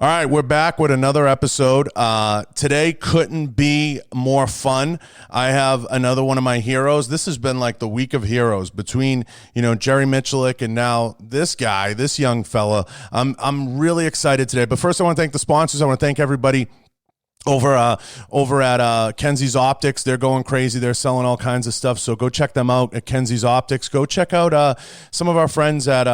All right, we're back with another episode. Today couldn't be more fun. I have another one of my heroes. This has been like the week of heroes between, Jerry Michalik and now this guy, this young fella. I'm really excited today. But first, I want to thank the sponsors. I want to thank everybody over at Kenzies Optics. They're going crazy. They're selling all kinds of stuff. So go check them out at Kenzies Optics. Go check out some of our friends at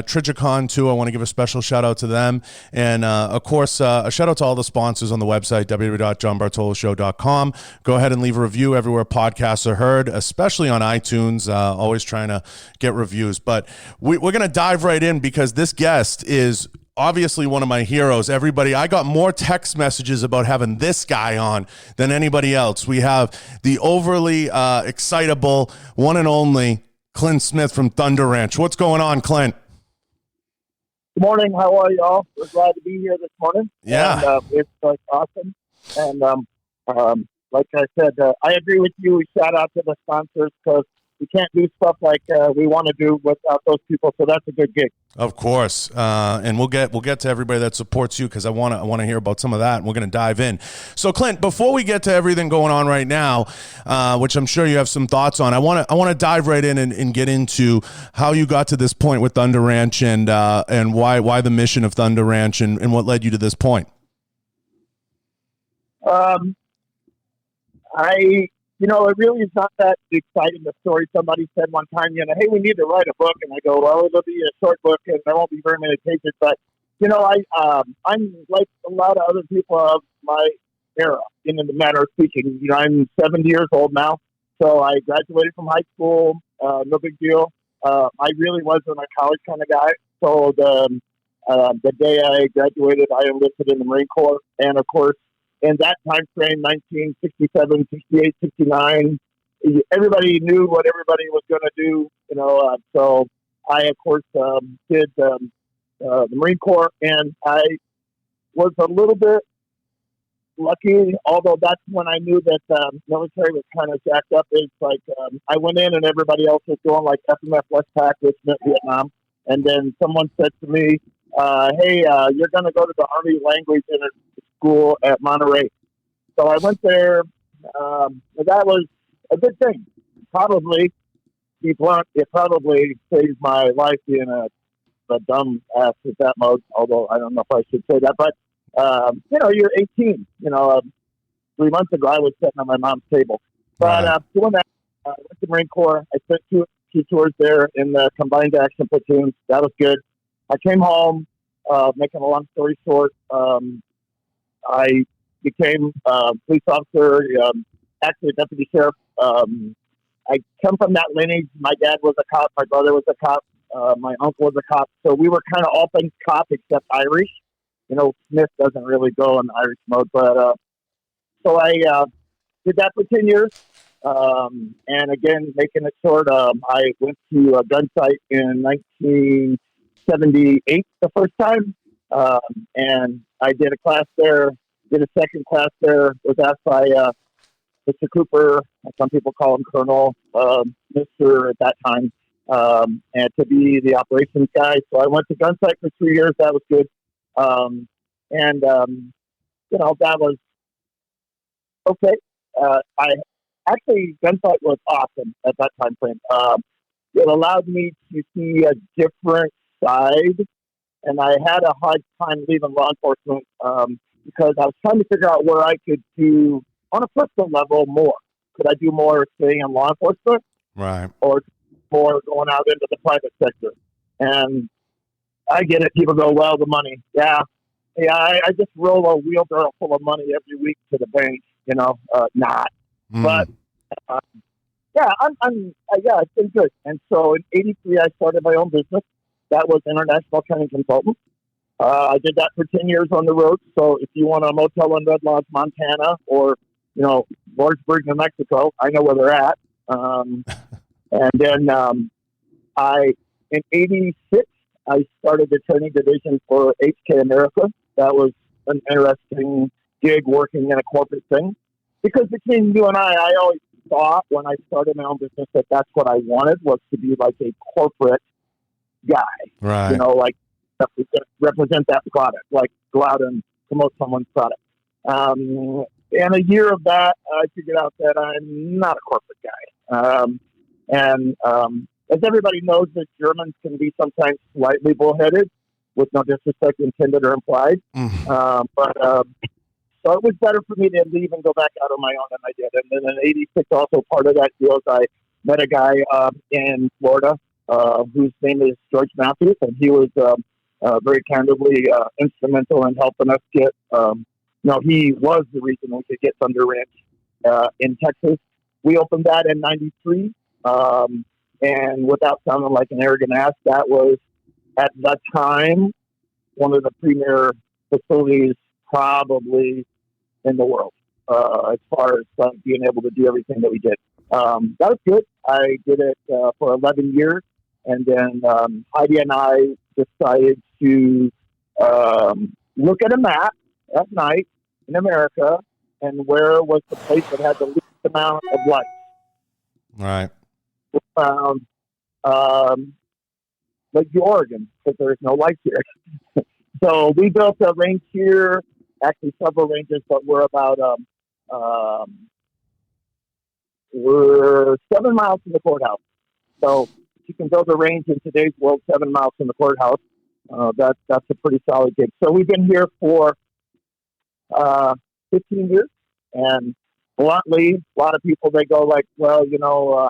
Trigicon too. I want to give a special shout out to them. And of course, a shout out to all the sponsors on the website, www.johnbartoloshow.com. Go ahead and leave a review everywhere podcasts are heard, especially on iTunes. Always trying to get reviews. But we're going to dive right in because this guest is obviously one of my heroes. Everybody, I got more text messages about having this guy on than anybody else. We have the overly excitable one and only Clint Smith from Thunder Ranch. What's going on, Clint? Good morning. How are y'all? We're glad to be here this morning. Yeah. And, it's awesome. And like I said, I agree with you. Shout out to the sponsors because we can't do stuff like we want to do without those people. So that's a good gig. Of course, and we'll get to everybody that supports you because I want to hear about some of that, and we're going to dive in. So, Clint, before we get to everything going on right now, which I'm sure you have some thoughts on, I want to dive right in and get into how you got to this point with Thunder Ranch and why the mission of Thunder Ranch and what led you to this point. It really is not that exciting, the story. Somebody said one time, hey, we need to write a book. And I go, well, it'll be a short book and there won't be very many pages. But, I'm like a lot of other people of my era, in the matter of speaking. I'm 70 years old now. So I graduated from high school. No big deal. I really wasn't a college kind of guy. So the day I graduated, I enlisted in the Marine Corps. And, of course, in that time frame, 1967, 68, 69, everybody knew what everybody was going to do, so I, of course, did the Marine Corps, and I was a little bit lucky, although that's when I knew that military was kind of jacked up. It's like I went in and everybody else was doing like FMF Westpac, which meant Vietnam, and then someone said to me, hey, you're going to go to the Army Language School at Monterey. So I went there. That was a good thing. Probably, to be blunt, it probably saved my life being a dumb ass at that mode, although I don't know if I should say that. But, you're 18. 3 months ago, I was sitting on my mom's table. But doing that, I went to the Marine Corps. I spent two tours there in the combined action platoons. That was good. I came home, making a long story short, I became a police officer, actually a deputy sheriff. I come from that lineage. My dad was a cop. My brother was a cop. My uncle was a cop. So we were kind of all things cop except Irish. Smith doesn't really go in Irish mode. But so I did that for 10 years. And again, making it short, I went to a gun site in 1978 the first time. And I did a class there, did a second class there, was asked by Mr. Cooper, some people call him Colonel, Mr. at that time, and to be the operations guy. So I went to Gunsight for 3 years. That was good. That was okay. Gunsight was awesome at that time frame. It allowed me to see a different side. And I had a hard time leaving law enforcement because I was trying to figure out where I could do, on a personal level, more. Could I do more staying in law enforcement? Right. Or more going out into the private sector? And I get it. People go, well, the money. Yeah. I just roll a wheelbarrow full of money every week to the bank, not. But, it's been good. And so in 83, I started my own business. That was International Training Consultant. I did that for 10 years on the road. So if you want a motel in Red Lodge, Montana, or, Lawrenceburg, New Mexico, I know where they're at. And then in 86, I started the training division for HK America. That was an interesting gig working in a corporate thing. Because between you and I always thought when I started my own business that's what I wanted, was to be like a corporate guy. Right. Like represent that product, like go out and promote someone's product. And a year of that, I figured out that I'm not a corporate guy. As everybody knows, that Germans can be sometimes slightly bullheaded, with no disrespect intended or implied. So it was better for me to leave and go back out on my own, and I did. And then in '86, also part of that deal is I met a guy in Florida whose name is George Matthews, and he was very candidly instrumental in helping us get. He was the reason we could get Thunder Ranch in Texas. We opened that in '93, and without sounding like an arrogant ass, that was at that time one of the premier facilities probably in the world as far as being able to do everything that we did. That was good. I did it for 11 years, and then Heidi and I decided to look at a map at night in America and where was the place that had the least amount of lights. Right. We found Lake Oregon, because there's no lights here. So we built a range here, actually several ranges, but we're about we're 7 miles from the courthouse. So you can build a range in today's world 7 miles from the courthouse. That's a pretty solid gig. So we've been here for 15 years, and bluntly, a lot of people, they go like, well,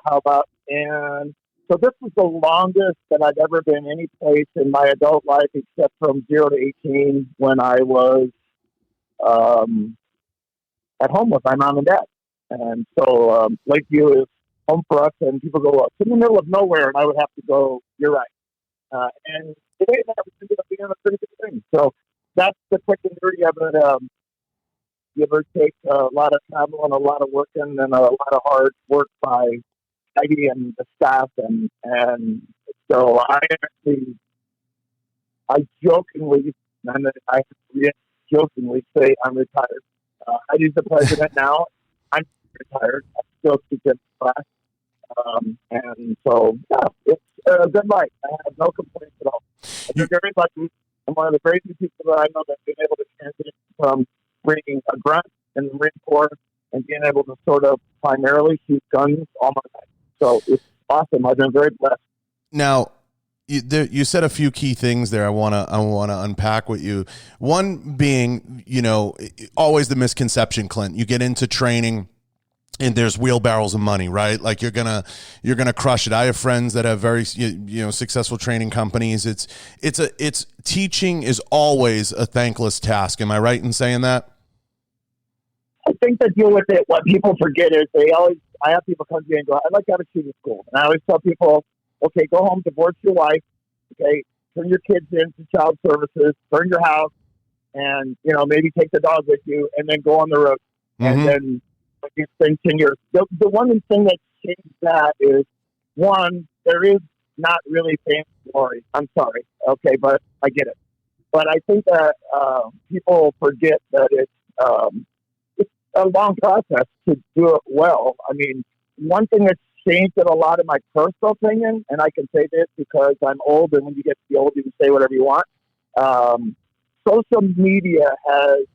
how about, and so this was the longest that I've ever been any place in my adult life, except from 0 to 18 when I was at home with my mom and dad. And so Lakeview is home for us, and people go, well, it's in the middle of nowhere, and I would have to go, you're right. And today that ended up being a pretty good thing. So that's the quick and dirty of it. You ever take a lot of travel and a lot of working and a lot of hard work by Heidi and the staff, and so I jokingly, and I jokingly say I'm retired. Heidi's the president now. I'm retired. I still teach in class, and so it's a good life. I have no complaints at all. I'm very lucky. I'm one of the very few people that I know that's been able to transition from being a grunt in the Marine Corps and being able to sort of primarily shoot guns all my life. So it's awesome. I've been very blessed. Now, you said a few key things there I want to unpack with you. One being, always the misconception, Clint. You get into training and there's wheelbarrows of money, right? Like you're gonna crush it. I have friends that have very successful training companies. It's teaching is always a thankless task. Am I right in saying that? I think the deal with it, what people forget is I have people come to me and go, I'd like to have a shooting school. And I always tell people, okay, go home, divorce your wife, okay, turn your kids into child services, burn your house, and, maybe take the dog with you, and then go on the road. Mm-hmm. And then you spend 10 years. The one thing that changed that is, one, there is not really fame and glory. I'm sorry, okay, but I get it. But I think that people forget that it's a long process to do it well. I mean, one thing that's changed it a lot, in my personal opinion, and I can say this because I'm old, and when you get to be old, you can say whatever you want. Social media has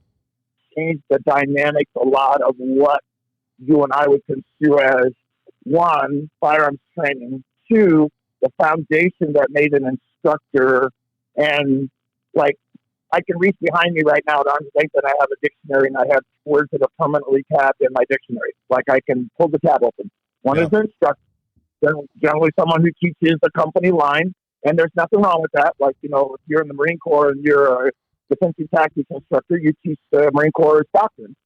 changed the dynamics a lot of what you and I would consider as, one, firearms training, two, the foundation that made an instructor, and like, I can reach behind me right now at arm's length, and I have a dictionary, and I have words that are permanently tabbed in my dictionary. Like, I can pull the tab open. One is an instructor, generally someone who teaches the company line, and there's nothing wrong with that. Like, if you're in the Marine Corps and you're a defensive tactics instructor, you teach the Marine Corps doctrine.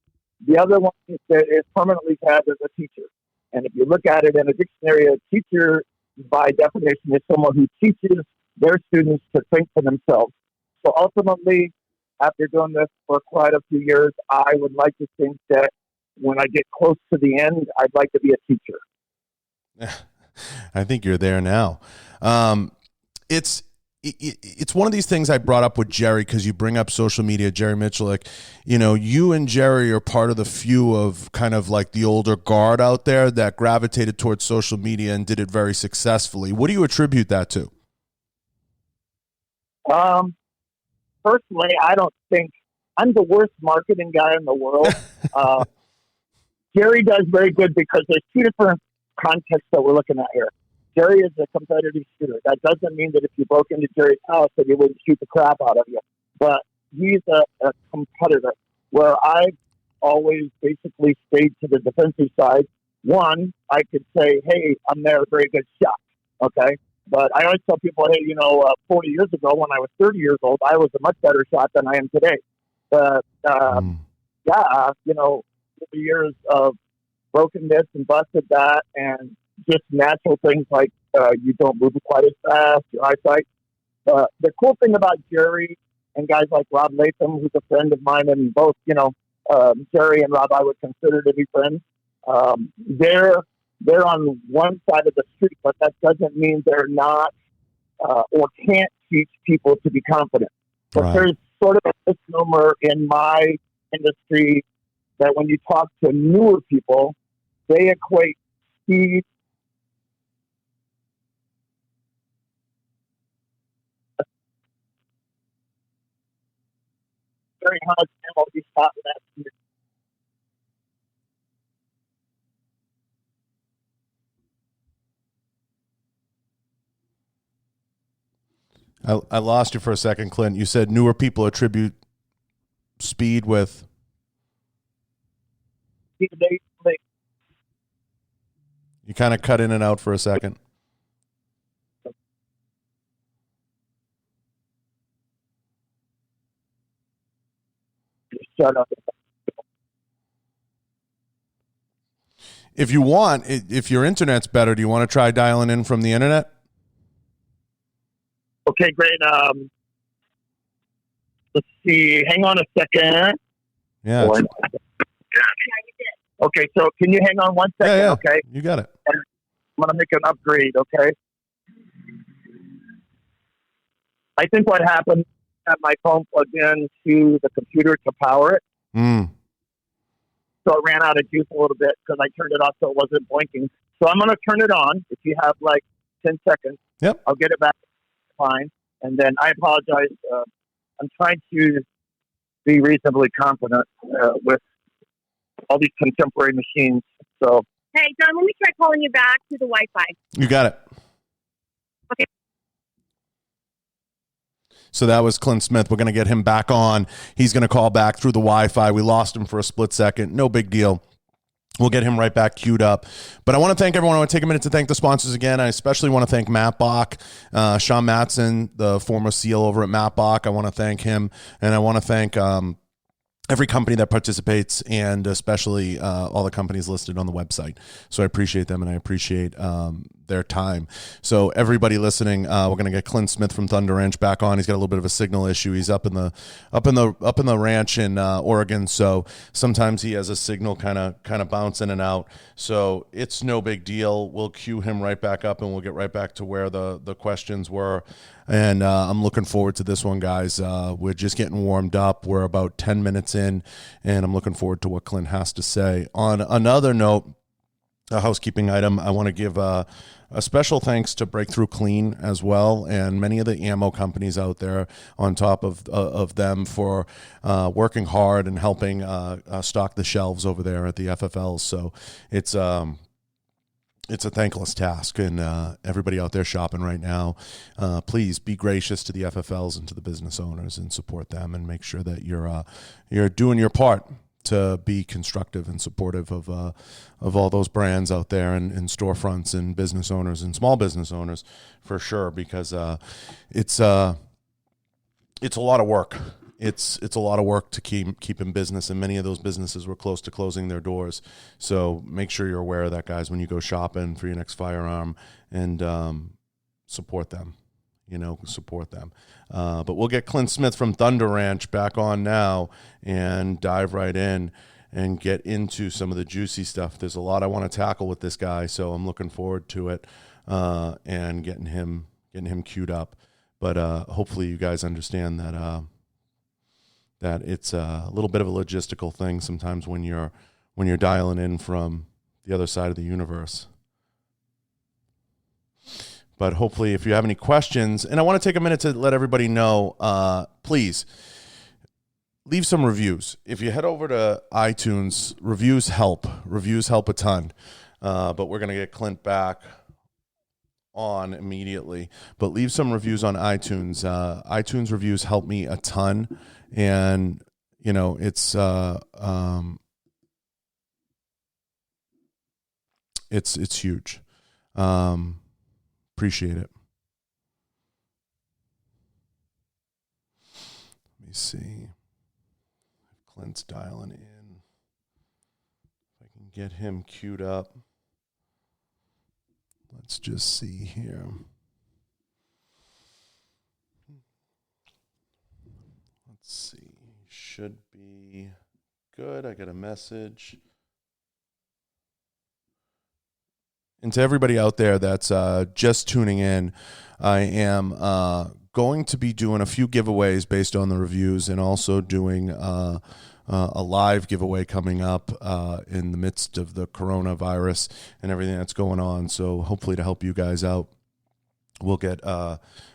The other one that is permanently tabbed as a teacher. And if you look at it in a dictionary, a teacher, by definition, is someone who teaches their students to think for themselves. So ultimately, after doing this for quite a few years, I would like to think that when I get close to the end, I'd like to be a teacher. I think you're there now. It's one of these things I brought up with Jerry, because you bring up social media, Jerry Mitchell. You and Jerry are part of the few of kind of like the older guard out there that gravitated towards social media and did it very successfully. What do you attribute that to? personally, I don't think I'm the worst marketing guy in the world. Jerry does very good because there's two different contexts that we're looking at here. Jerry is a competitive shooter. That doesn't mean that if you broke into Jerry's house that he wouldn't shoot the crap out of you. But he's a competitor where I've always basically stayed to the defensive side. One, I could say, hey, I'm there, very good shot. Okay. But I always tell people, hey, 40 years ago when I was 30 years old, I was a much better shot than I am today. But, the years of brokenness and busted that and just natural things like you don't move quite as fast, your eyesight. The cool thing about Jerry and guys like Rob Latham, who's a friend of mine, and both, Jerry and Rob I would consider to be friends. They're on one side of the street, but that doesn't mean they're not or can't teach people to be confident. But Right. There's sort of a misnomer in my industry that when you talk to newer people, they equate speed very much ammo to be shot in that speed. I lost you for a second, Clint. You said newer people attribute speed with. They You kind of cut in and out for a second. shut up. If you want, if your internet's better, do you want to try dialing in from the internet? Okay, great. Let's see. Hang on a second. Yeah. Okay, so can you hang on one second? Yeah. Okay. You got it. I'm going to make an upgrade, okay? I think what happened, I had my phone plugged in to the computer to power it. So it ran out of juice a little bit because I turned it off so it wasn't blinking. So I'm going to turn it on. If you have like 10 seconds, Yep. I'll get it back fine. And then I apologize. I'm trying to be reasonably confident with all these contemporary machines. So, hey, John, let me try calling you back to the Wi-Fi. You got it. Okay. So that was Clint Smith. We're going to get him back on. He's going to call back through the Wi-Fi. We lost him for a split second. No big deal. We'll get him right back queued up. But I want to thank everyone. I want to take a minute to thank the sponsors again. I especially want to thank Matt Bach, Sean Matson, the former SEAL over at Matt Bach. I want to thank him. And I want to thank every company that participates, and especially all the companies listed on the website. So I appreciate them, and I appreciate their time. So everybody listening, we're going to get Clint Smith from Thunder Ranch back on. He's got a little bit of a signal issue. He's up in the ranch in Oregon, so sometimes he has a signal kind of bounce in and out. So it's no big deal. We'll cue him right back up, and we'll get right back to where the questions were. And I'm looking forward to this one, guys. We're just getting warmed up. We're about 10 minutes in, and I'm looking forward to what Clint has to say. On another note, a housekeeping item, I want to give a special thanks to Breakthrough Clean as well, and many of the ammo companies out there on top of them for working hard and helping stock the shelves over there at the FFLs. So it's a thankless task, and everybody out there shopping right now, please be gracious to the FFLs and to the business owners and support them, and make sure that you're doing your part to be constructive and supportive of all those brands out there, and storefronts and business owners and small business owners for sure, because it's a lot of work. It's a lot of work to keep in business, and many of those businesses were close to closing their doors. So make sure you're aware of that, guys, when you go shopping for your next firearm, and support them. Support them. But we'll get Clint Smith from Thunder Ranch back on now and dive right in and get into some of the juicy stuff. There's a lot I want to tackle with this guy, so I'm looking forward to it and getting him queued up. But hopefully you guys understand that it's a little bit of a logistical thing sometimes when you're dialing in from the other side of the universe. But hopefully, if you have any questions, and I want to take a minute to let everybody know, please leave some reviews. If you head over to iTunes, reviews help. Reviews help a ton. But we're going to get Clint back on immediately. But leave some reviews on iTunes. iTunes reviews help me a ton. And, you know, it's huge. Appreciate it. Let me see. Clint's dialing in. If I can get him queued up. Let's just see here. Let's see. Should be good. I got a message. And to everybody out there that's just tuning in, I am going to be doing a few giveaways based on the reviews, and also doing a live giveaway coming up in the midst of the coronavirus and everything that's going on. So hopefully to help you guys out, we'll get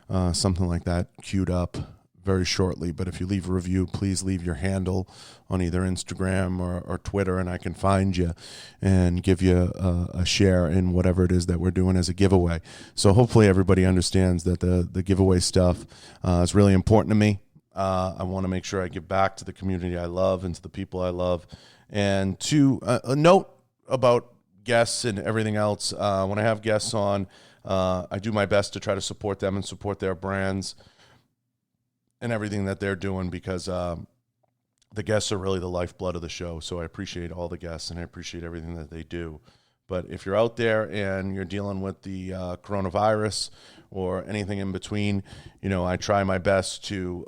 something like that queued up very shortly. But if you leave a review, please leave your handle on either Instagram or Twitter, and I can find you and give you a share in whatever it is that we're doing as a giveaway. So hopefully everybody understands that the giveaway stuff is really important to me. I want to make sure I give back to the community I love and to the people I love. And to a note about guests and everything else, when I have guests on, I do my best to try to support them and support their brands and everything that they're doing, because the guests are really the lifeblood of the show. So I appreciate all the guests, and I appreciate everything that they do. But if you're out there and you're dealing with the coronavirus or anything in between, you know, I try my best to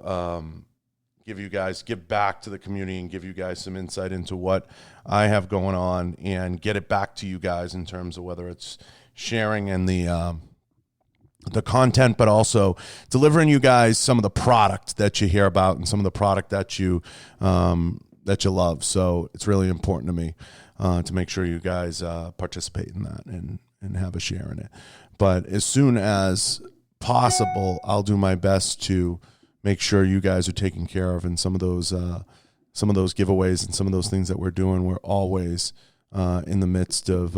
give back to the community and give you guys some insight into what I have going on, and get it back to you guys in terms of whether it's sharing and the content, but also delivering you guys some of the product that you hear about and some of the product that you love. So it's really important to me to make sure you guys participate in that and have a share in it. But as soon as possible, I'll do my best to make sure you guys are taken care of. And some of those giveaways and some of those things that we're doing, we're always in the midst of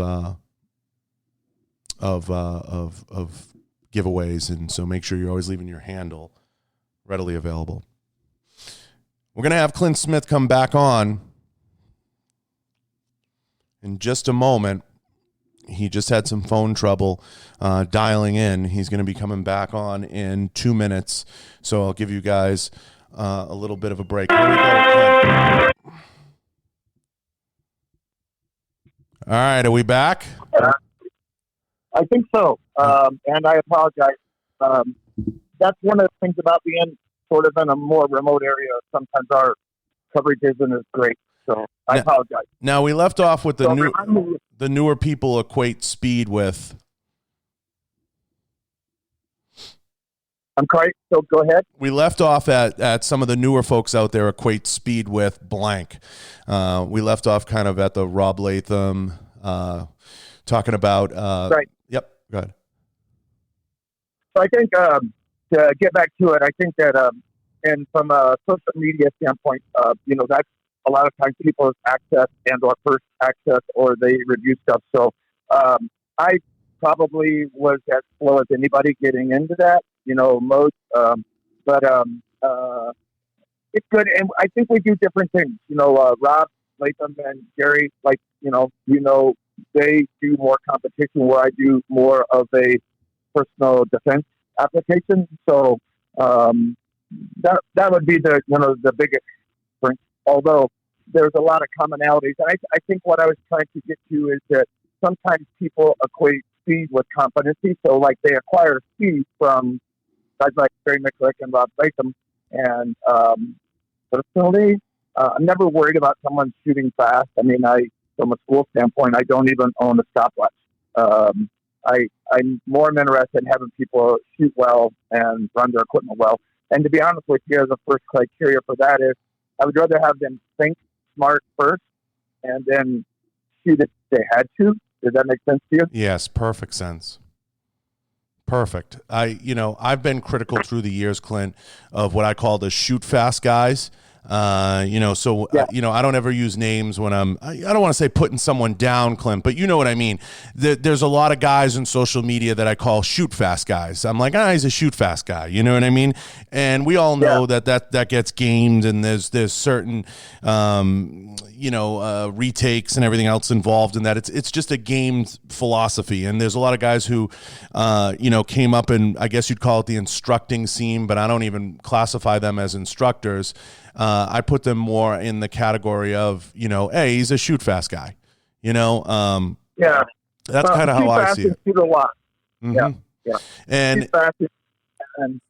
giveaways, and so make sure you're always leaving your handle readily available. We're going to have Clint Smith come back on in just a moment. He just had some phone trouble dialing in. He's going to be coming back on in 2 minutes, so I'll give you guys a little bit of a break. Here we go, Clint. All right, are we back? I think so, and I apologize. That's one of the things about being sort of in a more remote area. Sometimes our coverage isn't as great, so I apologize. Now, we left off with the newer people equate speed with. I'm sorry, so go ahead. We left off at some of the newer folks out there equate speed with blank. We left off kind of at the Rob Latham, talking about. Right. Yep, go ahead. So I think to get back to it, I think that, and from a social media standpoint, that's a lot of times people's access and or first access, or they review stuff. So I probably was as slow as anybody getting into that, mode. But it's good. And I think we do different things. Rob Latham and Gary, they do more competition where I do more of a personal defense application. So that would be the biggest difference. Although there's a lot of commonalities, and I think what I was trying to get to is that sometimes people equate speed with competency. So like they acquire speed from guys like Barry Micklick and Rob Latham, and personally, I'm never worried about someone shooting fast. I mean, from a school standpoint, I don't even own a stopwatch. I'm more interested in having people shoot well and run their equipment well. And to be honest with you, the first criteria for that is I would rather have them think smart first and then shoot if they had to. Does that make sense to you? Yes, perfect sense. Perfect. I've been critical through the years, Clint, of what I call the shoot fast guys. I don't ever use names when I don't want to say putting someone down, Clint, but you know what I mean. There's a lot of guys in social media that I call shoot fast guys. I'm like, he's a shoot fast guy. You know what I mean? And we all know that gets gamed, and there's certain, retakes and everything else involved in that. It's just a gamed philosophy. And there's a lot of guys who, came up in, I guess you'd call it the instructing scene, but I don't even classify them as instructors. I put them more in the category of, hey, he's a shoot fast guy. That's kind of how I see it. Shoot a lot. Mm-hmm. Yeah. And shoot fast and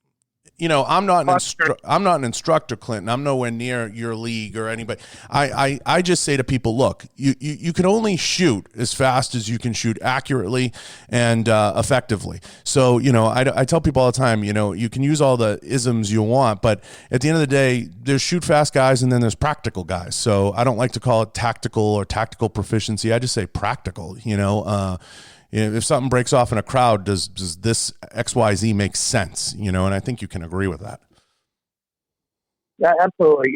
I'm not an instructor, Clinton. I'm nowhere near your league or anybody. I just say to people, look, you can only shoot as fast as you can shoot accurately and effectively. So, I tell people all the time, you can use all the isms you want, but at the end of the day, there's shoot fast guys and then there's practical guys. So I don't like to call it tactical or tactical proficiency. I just say practical, if something breaks off in a crowd, does this XYZ make sense? And I think you can agree with that. Yeah, absolutely.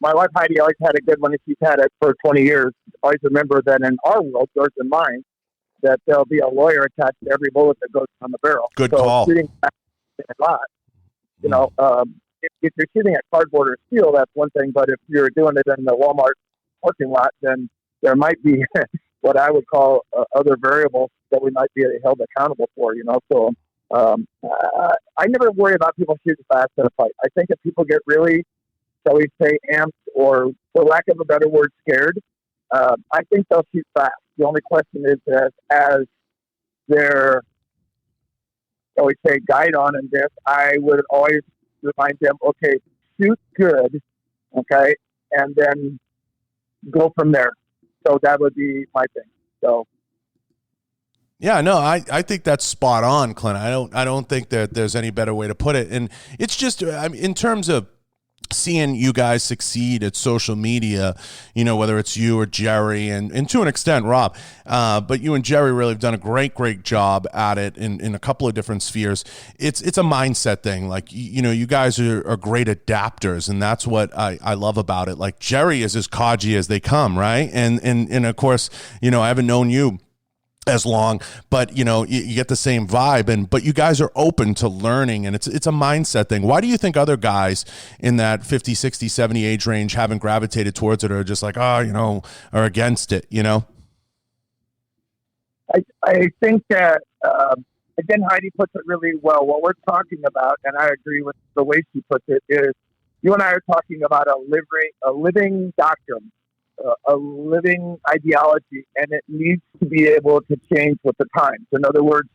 My wife Heidi always had a good one, and she's had it for 20 years. Always remember that in our world, yours and mine, that there'll be a lawyer attached to every bullet that goes on the barrel. Good call. Shooting a lot. If you're shooting at cardboard or steel, that's one thing. But if you're doing it in the Walmart parking lot, then there might be what I would call other variables that we might be held accountable for, So I never worry about people shooting fast in a fight. I think if people get really, shall we say, amped or, for lack of a better word, scared, I think they'll shoot fast. The only question is as their, shall we say, guide on in this, I would always remind them, okay, shoot good, okay, and then go from there. So that would be my thing. So, yeah, no, I think that's spot on, Clint. I don't think that there's any better way to put it. And it's just, in terms of seeing you guys succeed at social media, whether it's you or Jerry and to an extent Rob, but you and Jerry really have done a great job at it in a couple of different spheres. It's a mindset thing. Like, you guys are great adapters, and that's what I love about it. Like, Jerry is as codgy as they come, right? And of course, I haven't known you as long, but you get the same vibe, but you guys are open to learning, and it's a mindset thing. Why do you think other guys in that 50, 60, 70 age range haven't gravitated towards it, or just like, are against it, I think that, again, Heidi puts it really well. What we're talking about, and I agree with the way she puts it, is you and I are talking about a living doctrine, a living ideology, and it needs to be able to change with the times. In other words,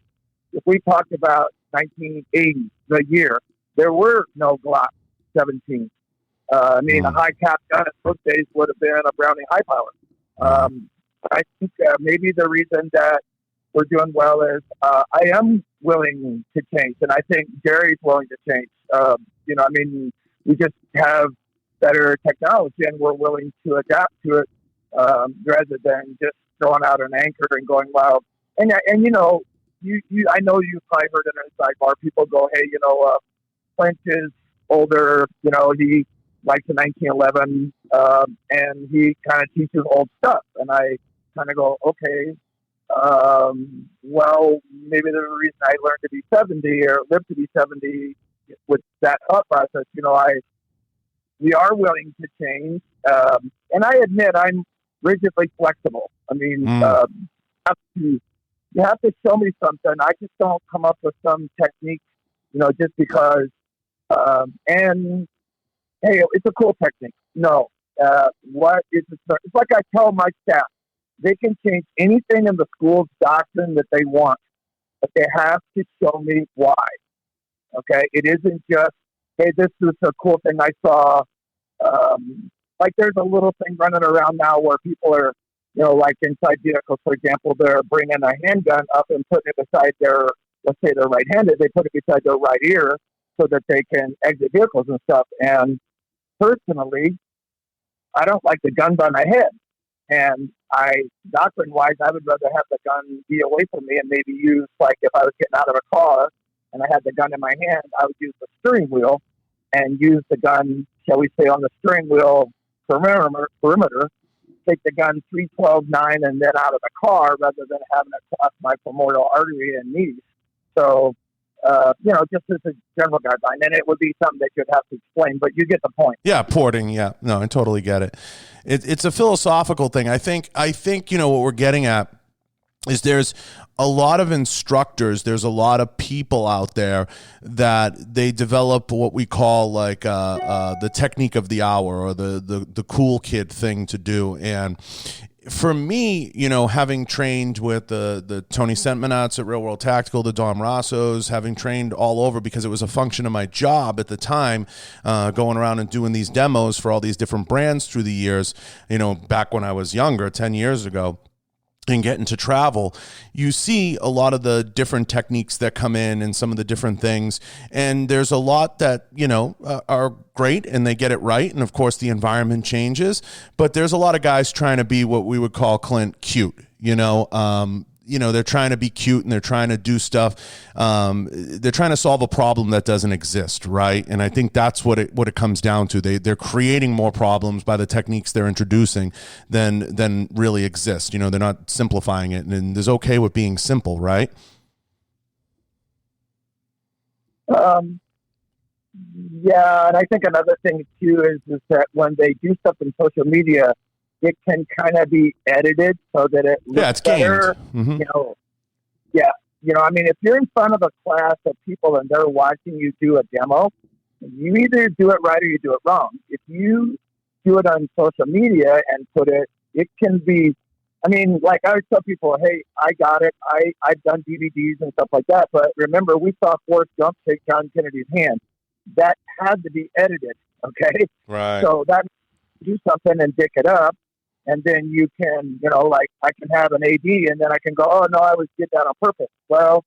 if we talk about 1980, the year, there were no Glock 17. A high cap gun in those days would have been a Browning high power. I think maybe the reason that we're doing well is I am willing to change, and I think Jerry's willing to change. We just have better technology, and we're willing to adapt to it rather than just throwing out an anchor and going wild. And I know you've probably heard it in a sidebar. People go, hey, Clint is older. He likes the 1911, and he kind of teaches old stuff. And I kind of go, okay, well, maybe the reason I learned to be 70 or lived to be 70 with that thought process, we are willing to change. And I admit I'm rigidly flexible. You have to show me something. I just don't come up with some technique, just because, and hey, it's a cool technique. No, what is it? It's like I tell my staff, they can change anything in the school's doctrine that they want, but they have to show me why. Okay. It isn't just, hey, this is a cool thing I saw. Like there's a little thing running around now where people are, like inside vehicles, for example, they're bringing a handgun up and putting it beside their, let's say they're right-handed, they put it beside their right ear so that they can exit vehicles and stuff. And personally, I don't like the gun by my head. And doctrine-wise, I would rather have the gun be away from me and maybe use, like, if I was getting out of a car and I had the gun in my hand, I would use the steering wheel and use the gun, shall we say, on the steering wheel perimeter, take the gun 3-12-9 and then out of the car rather than having it cross my femoral artery and knees. So, just as a general guideline, and it would be something that you'd have to explain, but you get the point. Yeah, porting. Yeah, no, I totally get it. It's a philosophical thing. I think, what we're getting at is there's a lot of instructors, there's a lot of people out there that they develop what we call like the technique of the hour, or the cool kid thing to do. And for me, having trained with the Tony Sentmanats at Real World Tactical, the Dom Rossos, having trained all over because it was a function of my job at the time, going around and doing these demos for all these different brands through the years, back when I was younger, 10 years ago, and getting to travel, you see a lot of the different techniques that come in and some of the different things. And there's a lot that, are great and they get it right. And of course the environment changes, but there's a lot of guys trying to be what we would call, Clint, cute, they're trying to be cute and they're trying to do stuff. They're trying to solve a problem that doesn't exist, right? And I think that's what it comes down to. They're creating more problems by the techniques they're introducing than really exist. They're not simplifying it, and there's okay with being simple, right? Yeah, and I think another thing too is that when they do stuff in social media, it can kind of be edited so that it looks it's better. Mm-hmm. If you're in front of a class of people and they're watching you do a demo, you either do it right or you do it wrong. If you do it on social media and it can be, like I always tell people, hey, I got it. I've done DVDs and stuff like that. But remember, we saw Forrest Gump shake John Kennedy's hand. That had to be edited, okay? Right. So that do something and dick it up. And then you can, I can have an AD and then I can go, oh, no, I did that on purpose. Well,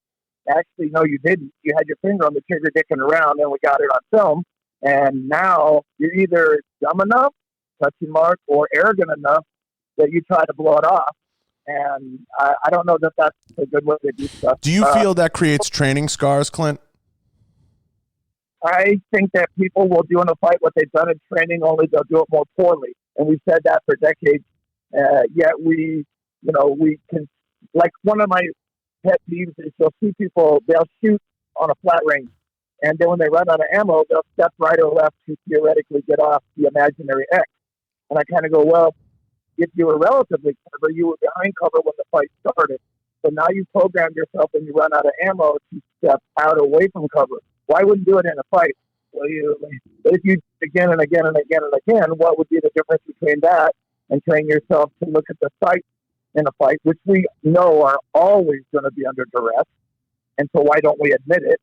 actually, no, you didn't. You had your finger on the trigger dicking around and we got it on film. And now you're either dumb enough, touching mark, or arrogant enough that you try to blow it off. And I don't know that that's a good way to do stuff. Do you feel that creates training scars, Clint? I think that people will do in a fight what they've done in training, only they'll do it more poorly. And we've said that for decades. Yet we can, like, one of my pet peeves is you'll see people, they'll shoot on a flat range. And then when they run out of ammo, they'll step right or left to theoretically get off the imaginary X. And I kind of go, well, if you were relatively clever, you were behind cover when the fight started. So now you programmed yourself when you run out of ammo to step out away from cover. Why wouldn't do it in a fight? Well, if you again and again and again and again, what would be the difference between that and train yourself to look at the sights in a fight, which we know are always going to be under duress? And so why don't we admit it?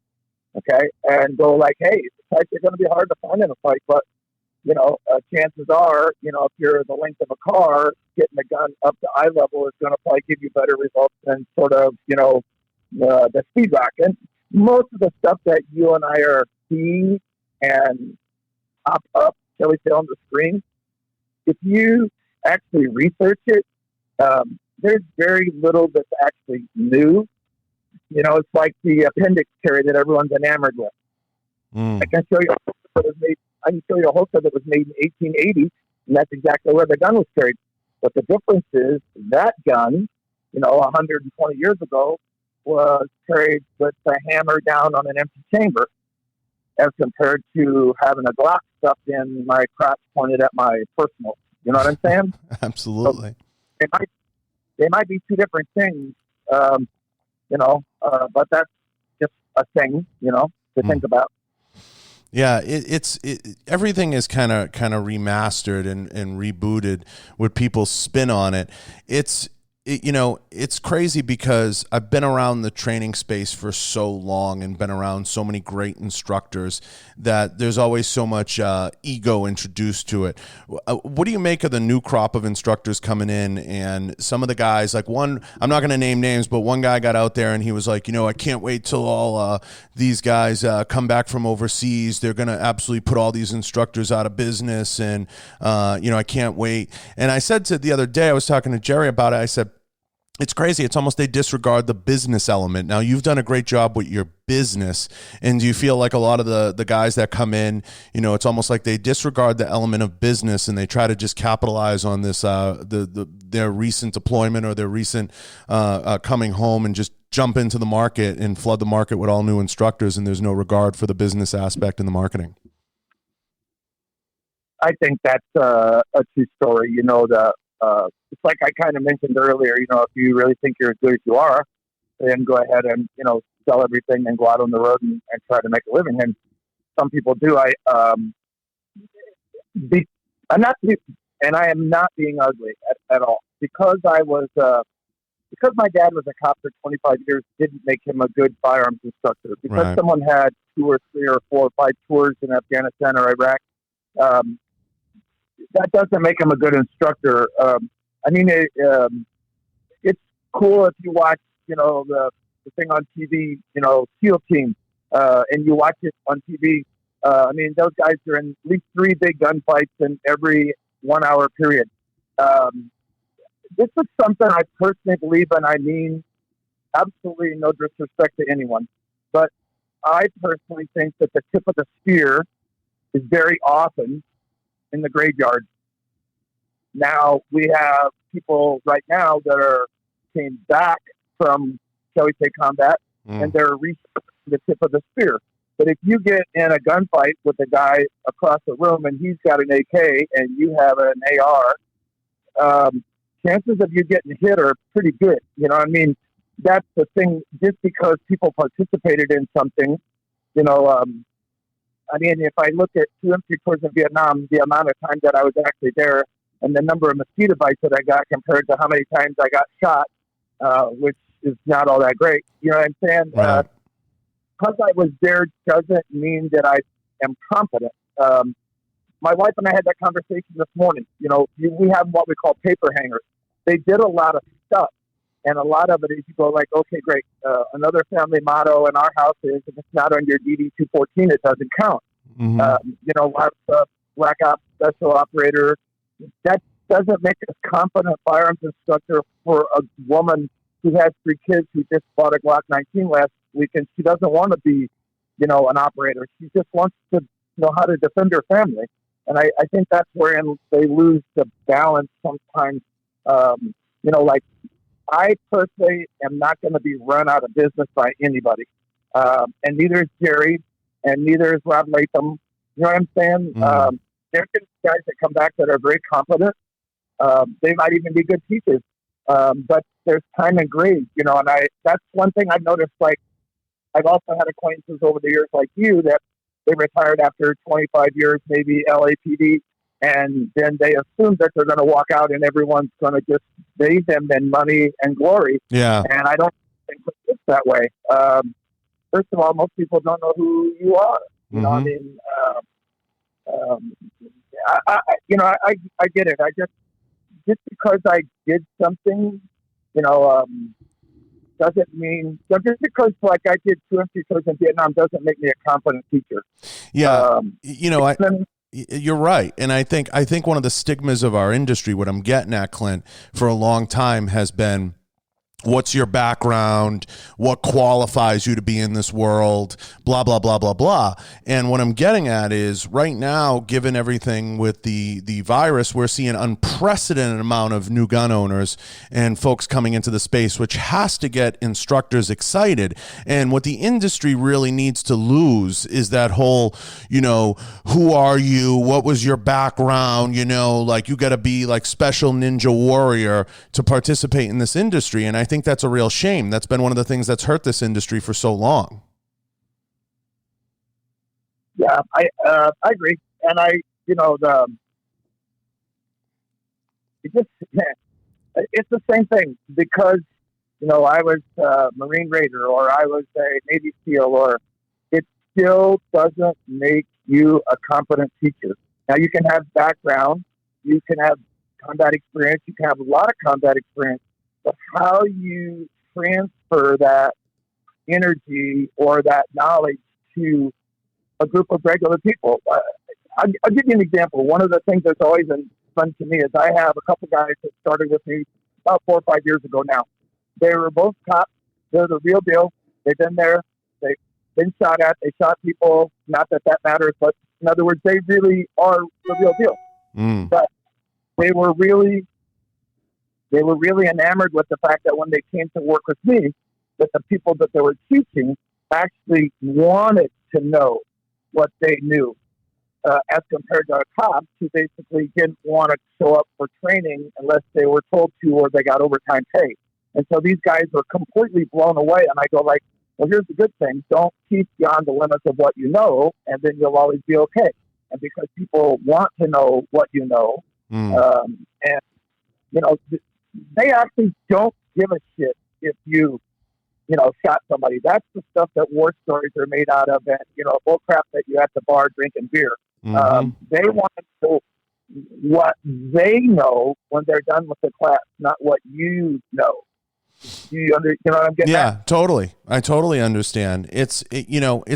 Okay. And go like, hey, the sights are going to be hard to find in a fight, but chances are, if you're the length of a car, getting the gun up to eye level is going to probably give you better results than sort of, the speed rocket. Most of the stuff that you and I are seeing and pop up, shall we say, on the screen, if you actually research it, there's very little that's actually new. It's like the appendix carry that everyone's enamored with. I can show you a holster that was made in 1880, and that's exactly where the gun was carried. But the difference is that gun, 120 years ago, was carried with the hammer down on an empty chamber, as compared to having a Glock stuffed in my crotch pointed at my personal. You know what I'm saying? Absolutely. So they might be two different things, but that's just a thing, to think about. Yeah, it's everything is kind of remastered and rebooted with people's spin on it. it's crazy because I've been around the training space for so long and been around so many great instructors that there's always so much ego introduced to it. What do you make of the new crop of instructors coming in? And some of the guys, like one, I'm not going to name names, but one guy got out there and he was like, I can't wait till all these guys come back from overseas. They're going to absolutely put all these instructors out of business. And, I can't wait. And I said the other day, I was talking to Jerry about it. I said, it's crazy. It's almost they disregard the business element. Now, you've done a great job with your business, and do you feel like a lot of the guys that come in, it's almost like they disregard the element of business and they try to just capitalize on this, their recent deployment or their recent coming home and just jump into the market and flood the market with all new instructors, and there's no regard for the business aspect in the marketing? I think that's a true story. It's like I kind of mentioned earlier, if you really think you're as good as you are, then go ahead and, sell everything and go out on the road and try to make a living. And some people do. I'm not, and I am not being ugly at all, because because my dad was a cop for 25 years, didn't make him a good firearms instructor. Because Right. someone had 2 or 3 or 4 or 5 tours in Afghanistan or Iraq, that doesn't make him a good instructor. It's cool if you watch, the thing on TV, SEAL Team, and you watch it on TV. Those guys are in at least 3 big gunfights in every 1 hour period. This is something I personally believe, and I mean absolutely no disrespect to anyone, but I personally think that the tip of the spear is very often in the graveyard. Now we have people right now that came back from, shall we say, combat, and they're reaching the tip of the spear. But if you get in a gunfight with a guy across the room and he's got an AK and you have an AR, chances of you getting hit are pretty good. That's the thing. Just because people participated in something, if I look at 2 entry tours in Vietnam, the amount of time that I was actually there and the number of mosquito bites that I got compared to how many times I got shot, which is not all that great. You know what I'm saying? Right. Because I was there doesn't mean that I am competent. My wife and I had that conversation this morning. We have what we call paper hangers. They did a lot of stuff. And a lot of it is you go like, okay, great. Another family motto in our house is if it's not on your DD 214, it doesn't count. Mm-hmm. Lots of black ops, special operator. That doesn't make us competent firearms instructor for a woman who has 3 kids who just bought a Glock 19 last weekend. She doesn't want to be, an operator. She just wants to know how to defend her family. And I think that's where they lose the balance sometimes. I personally am not going to be run out of business by anybody. And neither is Jerry, and neither is Rob Latham. You know what I'm saying? Mm-hmm. There's guys that come back that are very competent. They might even be good teachers. But there's time and grade, and that's one thing I've noticed. Like, I've also had acquaintances over the years like you that they retired after 25 years, maybe LAPD, and then they assume that they're going to walk out and everyone's going to just bathe them in money and glory. Yeah. And I don't think it's that way. First of all, most people don't know who you are. I get it. I just because I did something, doesn't mean just because like I did 2 empty tours in Vietnam doesn't make me a competent teacher. Yeah. You're right. And I think one of the stigmas of our industry, what I'm getting at, Clint, for a long time has been, what's your background? What qualifies you to be in this world? Blah, blah, blah, blah, blah. And what I'm getting at is right now, given everything with the virus, we're seeing an unprecedented amount of new gun owners and folks coming into the space, which has to get instructors excited. And what the industry really needs to lose is that whole, who are you? What was your background? Like you got to be like special ninja warrior to participate in this industry. And I think that's a real shame. That's been one of the things that's hurt this industry for so long. Yeah, I agree, and It's the same thing because, I was a Marine Raider or I was a Navy SEAL, or it still doesn't make you a competent teacher. Now, you can have background, you can have combat experience, you can have a lot of combat experience, but how you transfer that energy or that knowledge to a group of regular people. I'll give you an example. One of the things that's always been fun to me is I have a couple guys that started with me about 4 or 5 years ago now. They were both cops. They're the real deal. They've been there. They've been shot at. They shot people. Not that that matters, but in other words, they really are the real deal. But they were really enamored with the fact that when they came to work with me, that the people that they were teaching actually wanted to know what they knew, as compared to cops who basically didn't want to show up for training unless they were told to or they got overtime pay. And so these guys were completely blown away. And I go like, well, here's the good thing. Don't teach beyond the limits of what you know, and then you'll always be okay. And because people want to know what you know, and, they actually don't give a shit if you shot somebody. That's the stuff that war stories are made out of, and, bull crap that you at the bar drinking beer. They want to know what they know when they're done with the class, not what you know. You know what I'm getting at? Yeah, totally. I totally understand. It's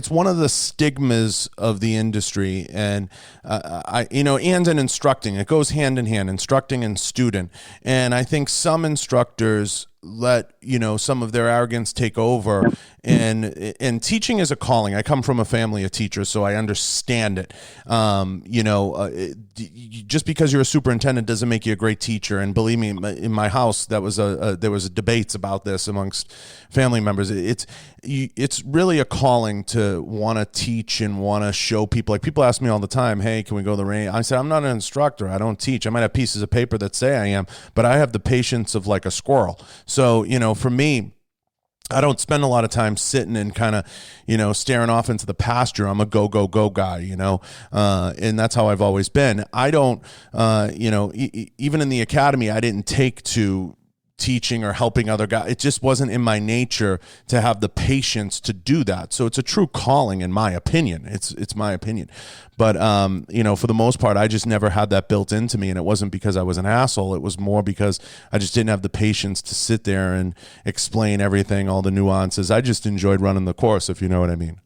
one of the stigmas of the industry, and and in instructing, it goes hand in hand, instructing and student. And I think some instructors let some of their arrogance take over, and teaching is a calling. I come from a family of teachers, so I understand it. Just because you're a superintendent doesn't make you a great teacher. And believe me, in my house, there was debates about this amongst family members. It's really a calling to want to teach and want to show people. Like, people ask me all the time, hey, can we go to the range? I said, I'm not an instructor. I don't teach. I might have pieces of paper that say I am, but I have the patience of like a squirrel. So, for me, I don't spend a lot of time sitting and kind of, staring off into the pasture. I'm a go, go, go guy, and that's how I've always been. I don't, even in the academy, I didn't take to teaching or helping other guys. It just wasn't in my nature to have the patience to do that. So it's a true calling, in my opinion. It's my opinion. But, for the most part, I just never had that built into me. And it wasn't because I was an asshole. It was more because I just didn't have the patience to sit there and explain everything, all the nuances. I just enjoyed running the course, if you know what I mean.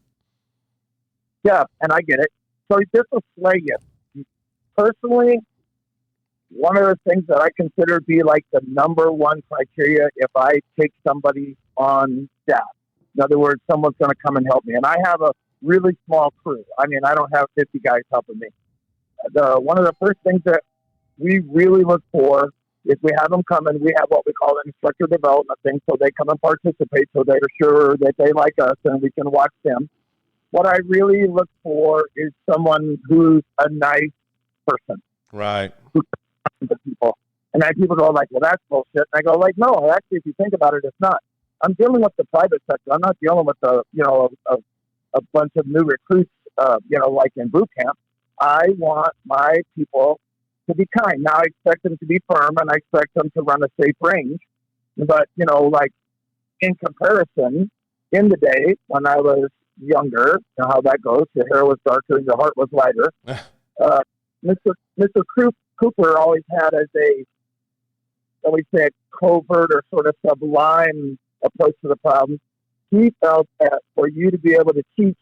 Yeah, and I get it. So this will slay you. Personally, one of the things that I consider to be like the number one criteria if I take somebody on staff. In other words, someone's going to come and help me. And I have a really small crew. I mean, I don't have 50 guys helping me. One of the first things that we really look for is we have them come and we have what we call an instructor development thing. So they come and participate so they're sure that they like us and we can watch them. What I really look for is someone who's a nice person. Right. To people. And then people go like, well, that's bullshit. And I go like, no, actually, if you think about it, it's not. I'm dealing with the private sector. I'm not dealing with a bunch of new recruits, like in boot camp. I want my people to be kind. Now I expect them to be firm and I expect them to run a safe range. But, in comparison, in the day when I was younger, you know how that goes. Your hair was darker and your heart was lighter. Mr. Cooper always had as a covert or sort of sublime approach to the problem. He felt that for you to be able to teach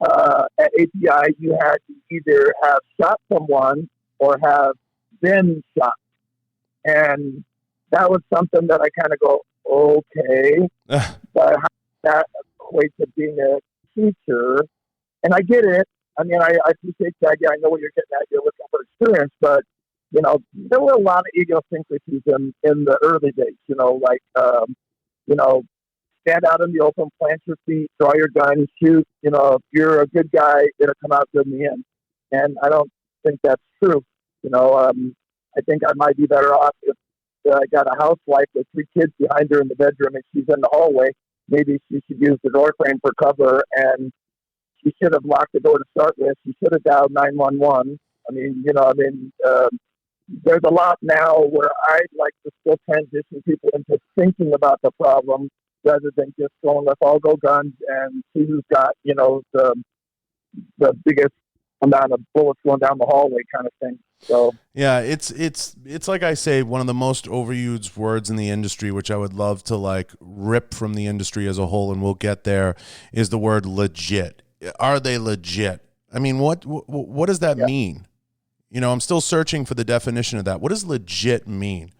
at API, you had to either have shot someone or have been shot. And that was something that I kind of go, okay, but how does that equate to being a teacher? And I get it. I mean, I appreciate that. Yeah, I know what you're getting at. You're looking for experience, but, there were a lot of idiosyncrasies in the early days, stand out in the open, plant your feet, draw your gun, shoot. If you're a good guy, it'll come out good in the end. And I don't think that's true. I think I might be better off if I got a housewife with 3 kids behind her in the bedroom and she's in the hallway. Maybe she should use the door frame for cover, and she should have locked the door to start with. She should have dialed 911. there's a lot now where I'd like to still transition people into thinking about the problem rather than just going, let's all go guns and see who's got, the biggest amount of bullets going down the hallway kind of thing. So yeah, it's like I say, one of the most overused words in the industry, which I would love to like rip from the industry as a whole, and we'll get there, is the word legit. Are they legit? I mean, what does that mean? I'm still searching for the definition of that. What does legit mean?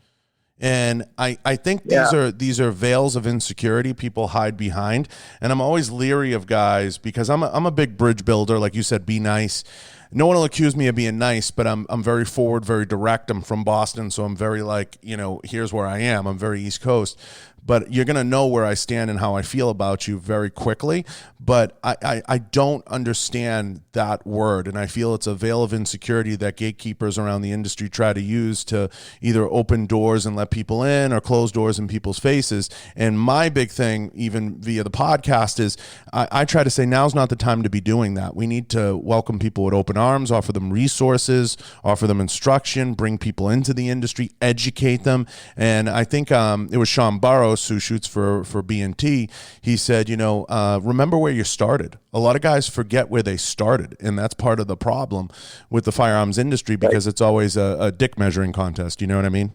And I think these are veils of insecurity people hide behind. And I'm always leery of guys because I'm a big bridge builder. Like you said, be nice. No one will accuse me of being nice, but I'm very forward, very direct. I'm from Boston, so I'm very like, here's where I am. I'm very East Coast. But you're going to know where I stand and how I feel about you very quickly. But I don't understand that word, and I feel it's a veil of insecurity that gatekeepers around the industry try to use to either open doors and let people in or close doors in people's faces. And my big thing, even via the podcast, is I try to say now's not the time to be doing that. We need to welcome people with open arms, offer them resources, offer them instruction, bring people into the industry, educate them. And I think it was Sean Burrows, who shoots for B&T. He said, remember where you started. A lot of guys forget where they started, and that's part of the problem with the firearms industry because it's always a dick measuring contest. You know what I mean?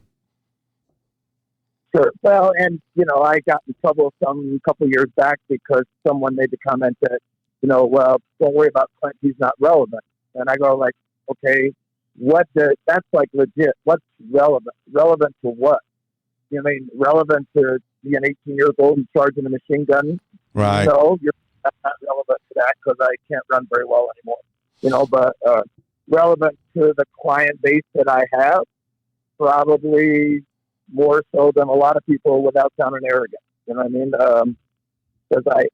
Sure. Well, and, I got in trouble a couple years back because someone made the comment that, well, don't worry about Clint, he's not relevant. And I go like, okay, that's like legit. What's relevant? Relevant to what? Relevant to being 18 years old and charging a machine gun? Right. No, you're not relevant to that because I can't run very well anymore. But relevant to the client base that I have, probably more so than a lot of people without sounding arrogant. You know what I mean? Because I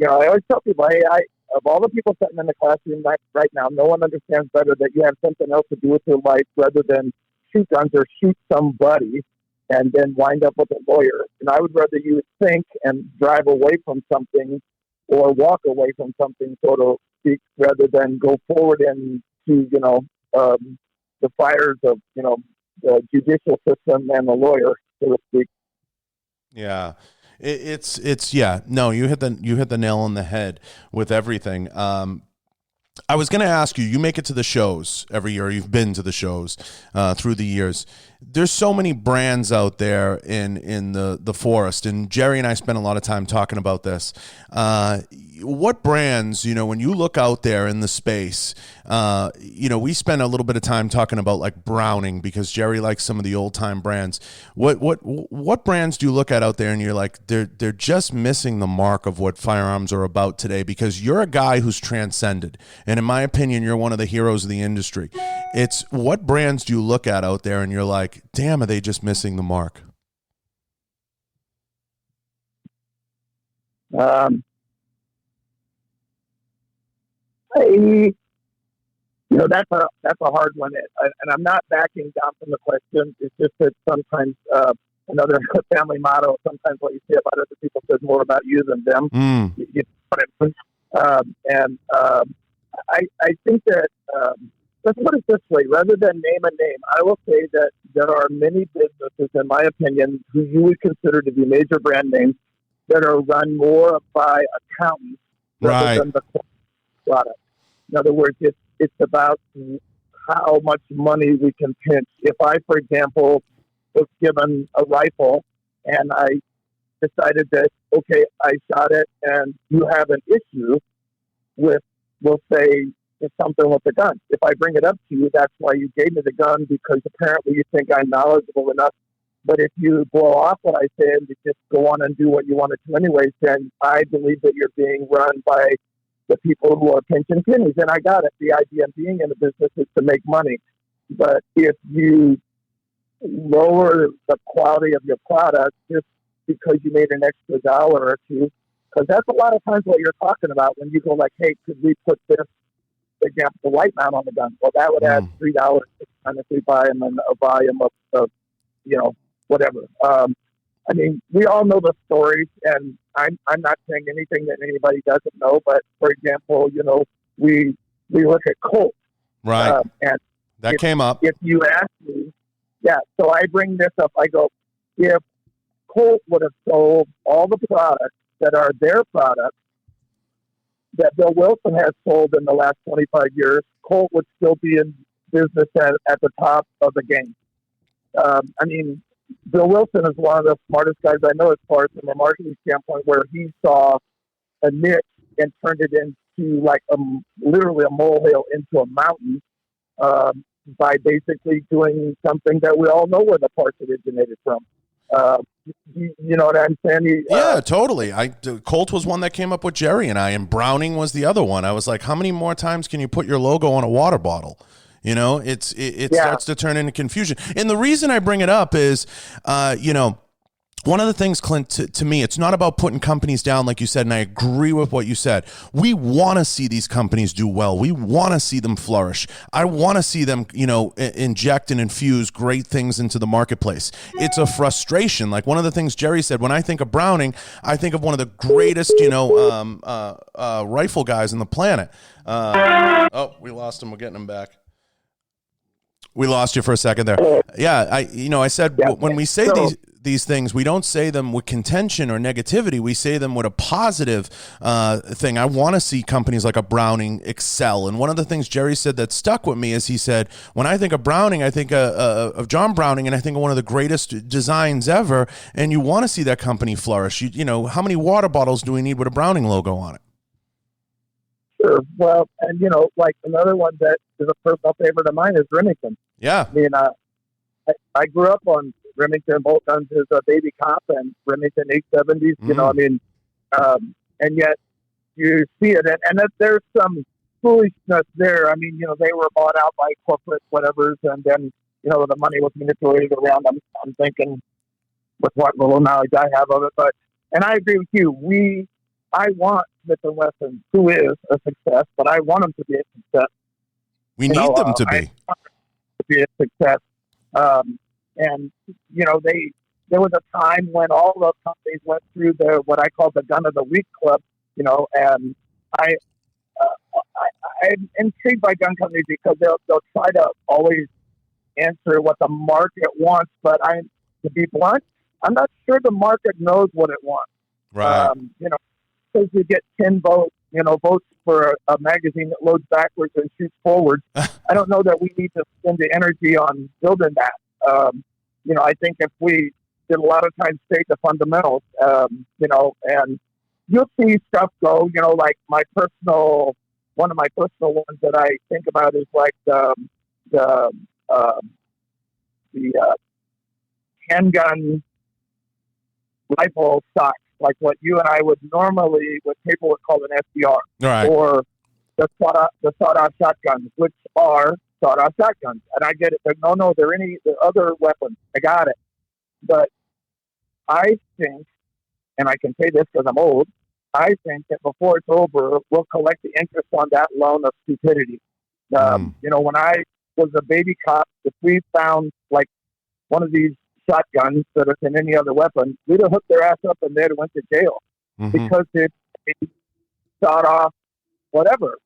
always tell people, I of all the people sitting in the classroom right now, no one understands better that you have something else to do with your life rather than shoot guns or shoot somebody and then wind up with a lawyer. And I would rather you think and drive away from something or walk away from something, so to speak, rather than go forward into, the fires of, the judicial system and the lawyer, so to speak. Yeah. No, you hit the nail on the head with everything. I was going to ask you, you make it to the shows every year. You've been to the shows through the years. There's so many brands out there in the forest, and Jerry and I spent a lot of time talking about this. What brands, when you look out there in the space, we spent a little bit of time talking about like Browning because Jerry likes some of the old time brands. What brands do you look at out there and you're like, they're just missing the mark of what firearms are about today? Because you're a guy who's transcended, and in my opinion, you're one of the heroes of the industry. It's what brands do you look at out there and you're like, damn, are they just missing the mark? That's a hard one, and I'm not backing down from the question. It's just that sometimes another family motto. Sometimes what you say about other people says more about you than them. I think that let's put it this way: rather than name a name, I will say that there are many businesses, in my opinion, who you would consider to be major brand names that are run more by accountants rather than the product. In other words, it's about how much money we can pinch. If I, for example, was given a rifle and I decided that, okay, I shot it and you have an issue with, we'll say, something with the gun. If I bring it up to you, that's why you gave me the gun, because apparently you think I'm knowledgeable enough. But if you blow off what I say and you just go on and do what you wanted to anyways, then I believe that you're being run by the people who are pinching pennies. And I got it. The idea of being in the business is to make money. But if you lower the quality of your product just because you made an extra dollar or two, because that's a lot of times what you're talking about when you go like, hey, could we put this, for example, the white mount on the gun? Well, that would add $3 if we buy them in a volume of whatever. I mean, we all know the stories, and I'm not saying anything that anybody doesn't know, but for example, we look at Colt. Right. And that came up. If you ask me, Yeah, so I bring this up. I go, if Colt would have sold all the products that are their products that Bill Wilson has sold in the last 25 years, Colt would still be in business at the top of the game. I mean, Bill Wilson is one of the smartest guys I know as far as from a marketing standpoint, where he saw a niche and turned it into like literally a molehill into a mountain by basically doing something that we all know where the parts originated from. You know what I'm saying? Yeah, totally. Colt was one that came up with Jerry and I, and Browning was the other one. I was like, how many more times can you put your logo on a water bottle? You know, it starts to turn into confusion. And the reason I bring it up is, one of the things, Clint, to me, it's not about putting companies down, like you said, and I agree with what you said. We want to see these companies do well. We want to see them flourish. I want to see them, inject and infuse great things into the marketplace. It's a frustration. Like one of the things Jerry said, when I think of Browning, I think of one of the greatest, rifle guys on the planet. We lost him. We're getting him back. We lost you for a second there. Yeah, I said when we say these things, we don't say them with contention or negativity. We say them with a positive thing. I want to see companies like a Browning excel. And one of the things Jerry said that stuck with me is he said, when I think of Browning, I think of John Browning, and I think of one of the greatest designs ever. And you want to see that company flourish. How many water bottles do we need with a Browning logo on it? Sure. Well, and like another one that is a personal favorite of mine is Remington. Yeah. I mean, I grew up on Remington bolt guns as a baby cop and Remington 870s. And yet you see it, and there's some foolishness there. I mean, they were bought out by corporate whatevers, and then the money was manipulated around. I'm thinking with what little knowledge I have of it, and I agree with you. I want Smith & Wesson, who is a success, but I want them to be a success. We need them to be. I want them to be a success. And there was a time when all the companies went through what I call the Gun of the Week Club, and I'm intrigued by gun companies because they'll try to always answer what the market wants, but to be blunt, I'm not sure the market knows what it wants. Right. Because you get 10 votes for a magazine that loads backwards and shoots forwards. I don't know that we need to spend the energy on building that. I think if we did a lot of times state the fundamentals, and you'll see stuff go, like one of my personal ones that I think about is like the handgun rifle stock, like what you and I what people would call an SDR, right, or the sawed-off shotguns, which are sawed-off shotguns. And I get it. No, they're other weapons. I got it. But I think, and I can say this because I'm old, I think that before it's over, we'll collect the interest on that loan of stupidity. When I was a baby cop, if we found like one of these shotguns that are in any other weapon, we'd have hooked their ass up and they'd have went to jail because it's sawed off whatever.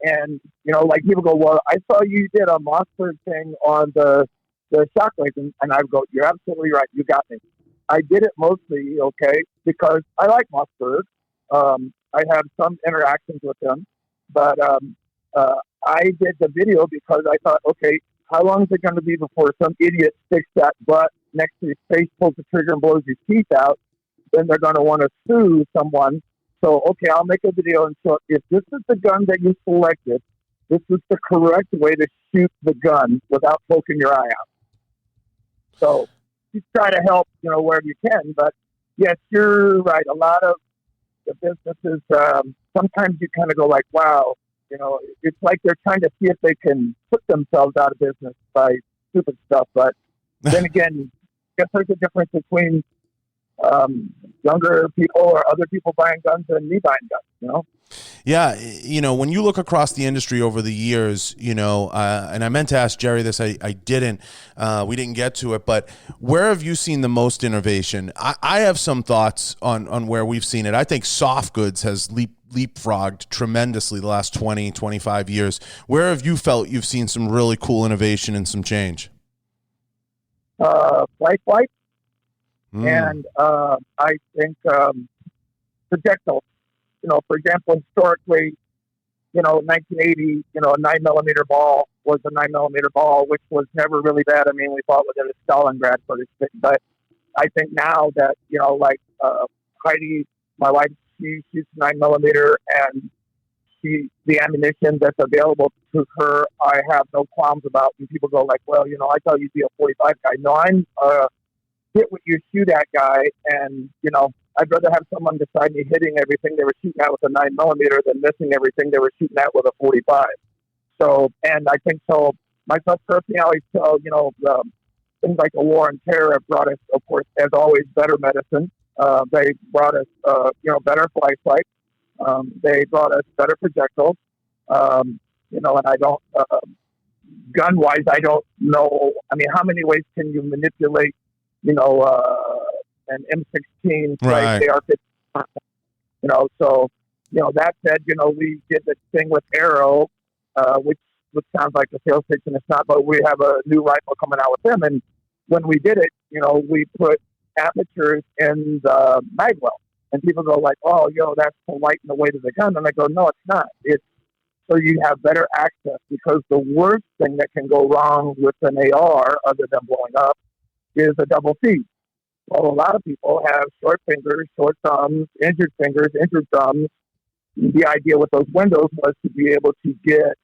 And like people go, well, I saw you did a Mossberg thing on the shockwaves, and I go, you're absolutely right, you got me. I did it mostly because I like Mossberg. I have some interactions with them, but I did the video because I thought, how long is it going to be before some idiot sticks that butt next to his face, pulls the trigger, and blows his teeth out? Then they're going to want to sue someone. So, I'll make a video and show if this is the gun that you selected, this is the correct way to shoot the gun without poking your eye out. So, you try to help, wherever you can. But, yes, you're right. A lot of the businesses, sometimes you kind of go like, wow, it's like they're trying to see if they can put themselves out of business by stupid stuff. But then again, I guess there's a difference between younger people or other people buying guns and me buying guns, Yeah, when you look across the industry over the years, and I meant to ask Jerry this, I didn't, we didn't get to it, but where have you seen the most innovation? I have some thoughts on where we've seen it. I think soft goods has leapfrogged tremendously the last 20-25 years. Where have you felt you've seen some really cool innovation and some change? flashlights, and I think projectiles. For example, historically, 1980, a 9mm ball was a 9mm ball, which was never really bad. I mean, we fought with it at Stalingrad, so to speak. But I think now that, Heidi, my wife, she shoots 9mm, and the ammunition that's available to her, I have no qualms about. And people go like, well, I thought you'd be a 45 guy. No, I'm hit what you shoot at guy, and I'd rather have someone beside me hitting everything they were shooting at with a 9mm than missing everything they were shooting at with a 45. So, and I think so. Myself personally, I always tell things like the war on terror have brought us, of course, as always, better medicine. They brought us, better flashlights. They brought us better projectiles. And I don't, gun wise, I don't know. I mean, how many ways can you manipulate, an M16, right? AR-15, So, that said, we did the thing with Arrow, which sounds like a sales pitch, and it's not. But we have a new rifle coming out with them, and when we did it, we put apertures in the magwell, and people go like, "Oh, that's to lighten the weight of the gun," and I go, "No, it's not. It's so you have better access, because the worst thing that can go wrong with an AR, other than blowing up, is a double feed. Well, a lot of people have short fingers, short thumbs, injured fingers, injured thumbs. The idea with those windows was to be able to get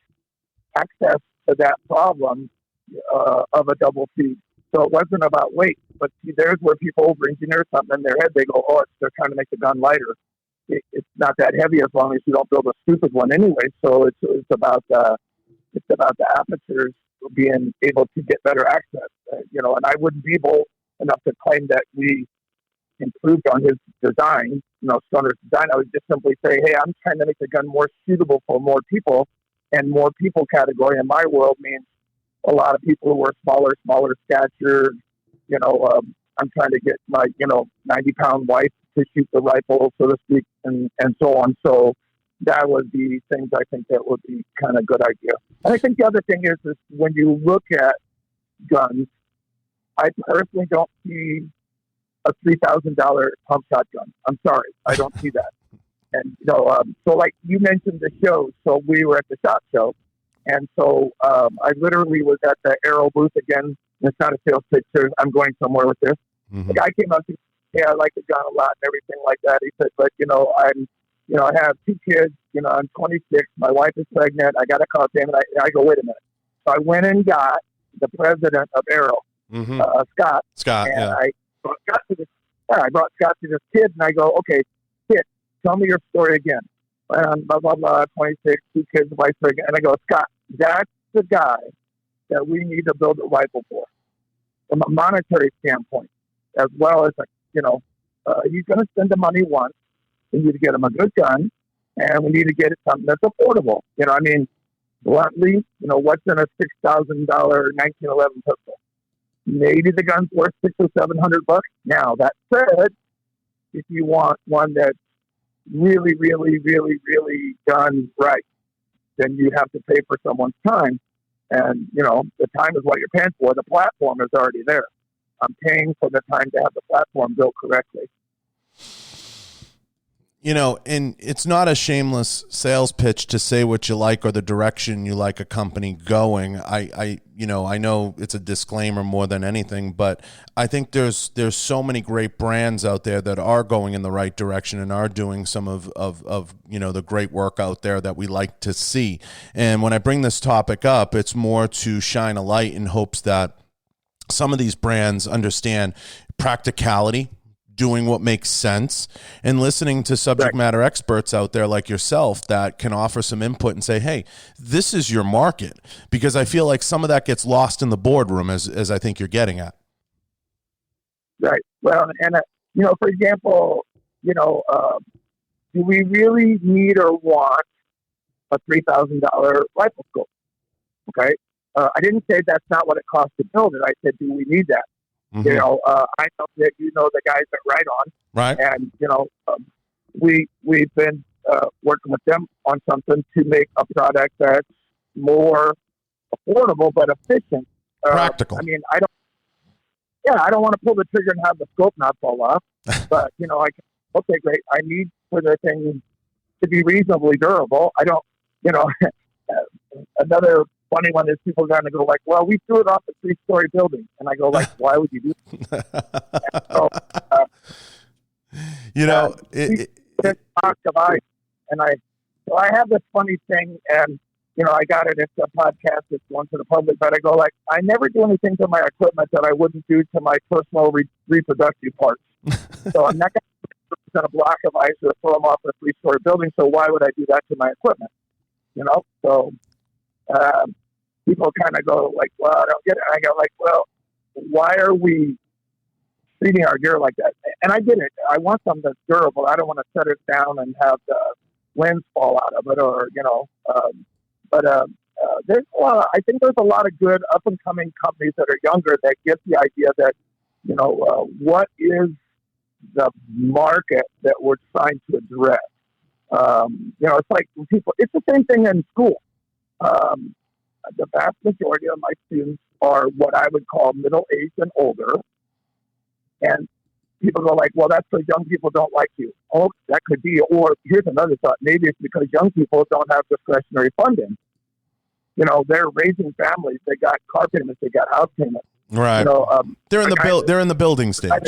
access to that problem of a double feed. So it wasn't about weight, but see, there's where people over-engineer something in their head. They go, "Oh, they're trying to make the gun lighter." It's not that heavy as long as you don't build a stupid one anyway. So it's about the apertures being able to get better access. And I wouldn't be bold enough to claim that we improved on his design, Stoner's design. I would just simply say, hey, I'm trying to make the gun more suitable for more people, and more people category in my world means a lot of people who are smaller stature. I'm trying to get my 90-pound wife to shoot the rifle, so to speak, and so on. So that would be things I think that would be kind of good idea. And I think the other thing is when you look at guns, I personally don't see a $3,000 pump shot gun. I'm sorry, I don't see that. And so like you mentioned the show, so we were at the SHOT Show, and so I literally was at the Arrow booth again. It's not a sales pitch, so I'm going somewhere with this. Mm-hmm. The guy came up to me, "Hey, I like the gun a lot and everything like that." He said, "But I have 2 kids. I'm 26. My wife is pregnant. I got a car payment." I go, "Wait a minute." So I went and got the president of Arrow, Mm-hmm. Scott. Scott, and yeah. I brought Scott to this kid, and I go, "Okay, kid, tell me your story again." And blah, blah, blah, 26, 2 kids, wife pregnant. And I go, "Scott, that's the guy that we need to build a rifle for, from a monetary standpoint, as well as, he's going to spend the money once. We need to get him a good gun, and we need to get it something that's affordable." Bluntly, what's in a $6,000 1911 pistol? Maybe the gun's worth $600 or $700. Now, that said, if you want one that's really, really, really, really done right, then you have to pay for someone's time. And, the time is what you're paying for. The platform is already there. I'm paying for the time to have the platform built correctly. And it's not a shameless sales pitch to say what you like or the direction you like a company going. I know it's a disclaimer more than anything, but I think there's so many great brands out there that are going in the right direction and are doing some of the great work out there that we like to see. And when I bring this topic up, it's more to shine a light in hopes that some of these brands understand practicality, doing what makes sense, and listening to subject matter experts out there like yourself that can offer some input and say, hey, this is your market. Because I feel like some of that gets lost in the boardroom, as I think you're getting at. Right. Well, and, for example, do we really need or want a $3,000 rifle scope? Okay. I didn't say that's not what it costs to build it. I said, do we need that? Mm-hmm. I know that the guys at Riton, right? And we've been working with them on something to make a product that's more affordable but efficient, practical. I don't want to pull the trigger and have the scope not fall off. But, okay, great. I need for the thing to be reasonably durable. I don't, another funny one is people are going to go like, well, we threw it off a 3-story building. And I go like, why would you do that? So, I have this funny thing, and I got it. It's a podcast. It's one to the public, but I go like, I never do anything to my equipment that I wouldn't do to my personal reproductive parts. So I'm not going to block of ice or throw them off a 3-story building. So why would I do that to my equipment? So people kind of go like, well, I don't get it. And I go like, well, why are we treating our gear like that? And I get it. I want something that's durable. I don't want to set it down and have the winds fall out of it, or there's a lot. I think there's a lot of good up and coming companies that are younger that get the idea that what is the market that we're trying to address. It's like when people. It's the same thing in school. The vast majority of my students are what I would call middle-aged and older, and people go like, well, that's because young people don't like you. Oh, that could be. Or here's another thought. Maybe it's because young people don't have discretionary funding. They're raising families. They got car payments. They got house payments. Right. They're in the building stage. I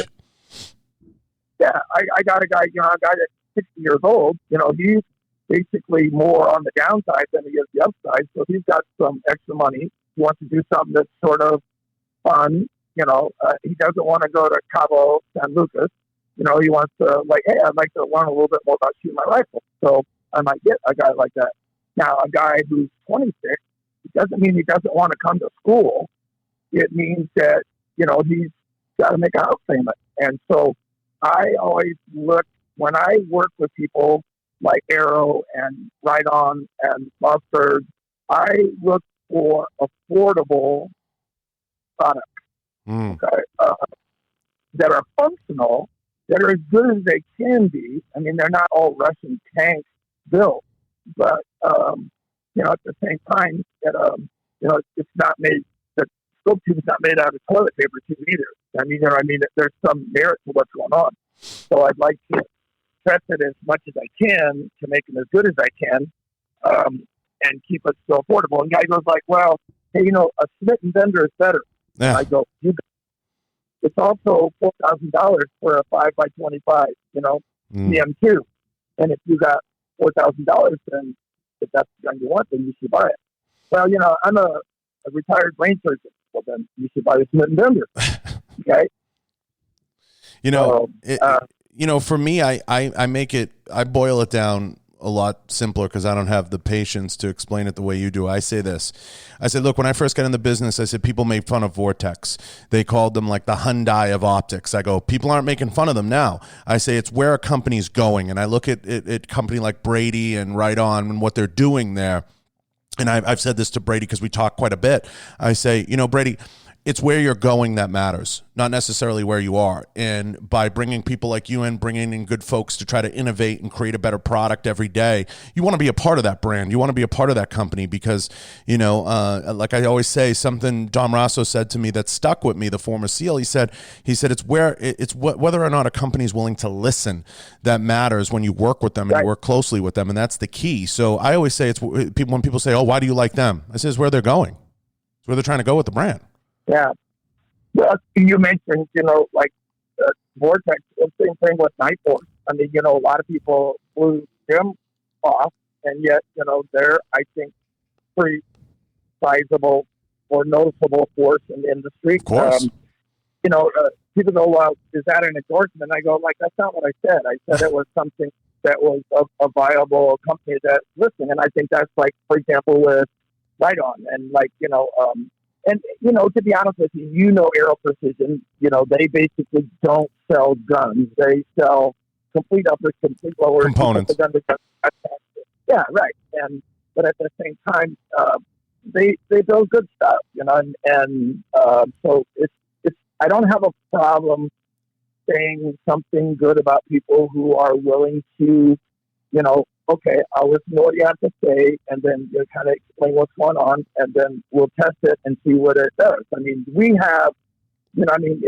got a guy, a guy that's 60 years old. He's basically more on the downside than he is the upside. So he's got some extra money. He wants to do something that's sort of fun. He doesn't want to go to Cabo San Lucas. He wants to hey, I'd like to learn a little bit more about shooting my rifle. So I might get a guy like that. Now, a guy who's 26, it doesn't mean he doesn't want to come to school. It means that, he's got to make a house payment. And so I always look, when I work with people like Arrow and Riton and Mustard, I look for affordable products. Okay, that are functional, that are as good as they can be. I mean, they're not all Russian tanks built, but at the same time, it's not made. The scope tube is not made out of toilet paper tube either. There's some merit to what's going on. So I'd like to test it as much as I can to make them as good as I can, and keep it still affordable. And guy goes like, well, hey, a Smith & Bender is better. Yeah. I go, it's also $4,000 for a 5x25, PM2. And if you got $4,000, then if that's the gun you want, then you should buy it. Well, I'm a retired brain surgeon. Well, then you should buy the Smith & Bender. Okay. For me, I boil it down a lot simpler because I don't have the patience to explain it the way you do. I say this. I said, look, when I first got in the business, I said, people made fun of Vortex. They called them like the Hyundai of optics. I go, people aren't making fun of them now. I say, it's where a company's going. And I look at a company like Brady and Riton and what they're doing there. And I've said this to Brady because we talk quite a bit. I say, Brady, it's where you're going that matters, not necessarily where you are. And by bringing people like you in, bringing in good folks to try to innovate and create a better product every day, you want to be a part of that brand. You want to be a part of that company because, like I always say, something Dom Rosso said to me that stuck with me, the former SEAL. He said it's whether or not a company is willing to listen that matters when you work with them and you work closely with them. And that's the key. So I always say when people say, oh, why do you like them? I say, it's where they're going. It's where they're trying to go with the brand. Yeah. Well, you mentioned, Vortex, the same thing with Night Force. I mean, a lot of people blew them off, and yet, they're, I think, pretty sizable or noticeable force in the industry. Of course. People go, well, is that an endorsement? I go, like, that's not what I said. I said it was something that was a viable company that listened. And I think that's like, for example, with Riton and and, to be honest with you, Aero Precision, they basically don't sell guns. They sell complete uppers, complete lowers. Components. Yeah, right. But at the same time, they build good stuff, so it's I don't have a problem saying something good about people who are willing to, okay, I'll listen to what you have to say, and then kind of explain what's going on, and then we'll test it and see what it does. I mean, we have You know, I mean,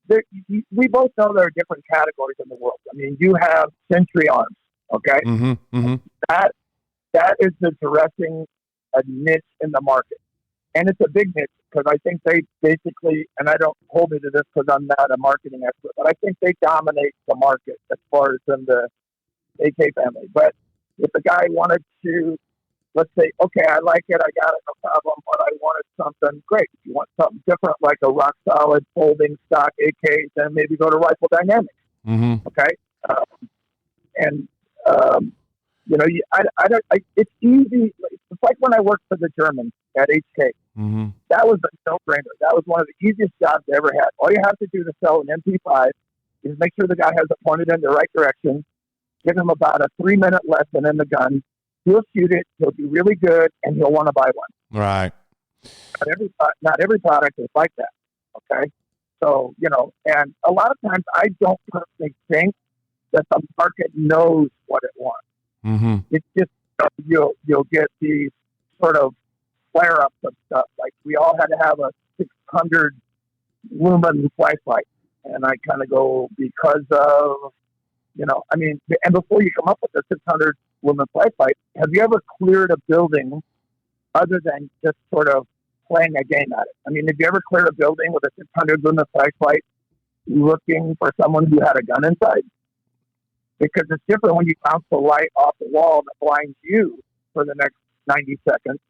there, we both know there are different categories in the world. I mean, you have Century Arms, okay? Mm-hmm. Mm-hmm. That is addressing a niche in the market. And it's a big niche because I think they basically, and I don't hold me to this because I'm not a marketing expert, but I think they dominate the market as far as in the AK family. But if the guy wanted to, let's say, okay, I like it, I got it, no problem, but I wanted something great. If you want something different, like a rock solid folding stock AK, then maybe go to Rifle Dynamics. Mm-hmm. Okay. And, you know, it's easy. It's like when I worked for the Germans at HK. Mm-hmm. That was a no-brainer. That was one of the easiest jobs I ever had. All you have to do to sell an MP5 is make sure the guy has it pointed in the right direction, give him about a 3-minute lesson in the gun. He'll shoot it. He'll be really good, and he'll want to buy one. Right. Not every product is like that. Okay. So, you know, and a lot of times I don't personally think that the market knows what it wants. Mm-hmm. It's just you'll get these sort of flare-ups of stuff. Like we all had to have a 600 lumen flashlight, and I kind of go because of, you know, I mean, and before you come up with a 600 lumen flashlight, have you ever cleared a building other than just sort of playing a game at it? I mean, have you ever cleared a building with a 600 lumen flashlight looking for someone who had a gun inside? Because it's different when you bounce the light off the wall that blinds you for the next 90 seconds.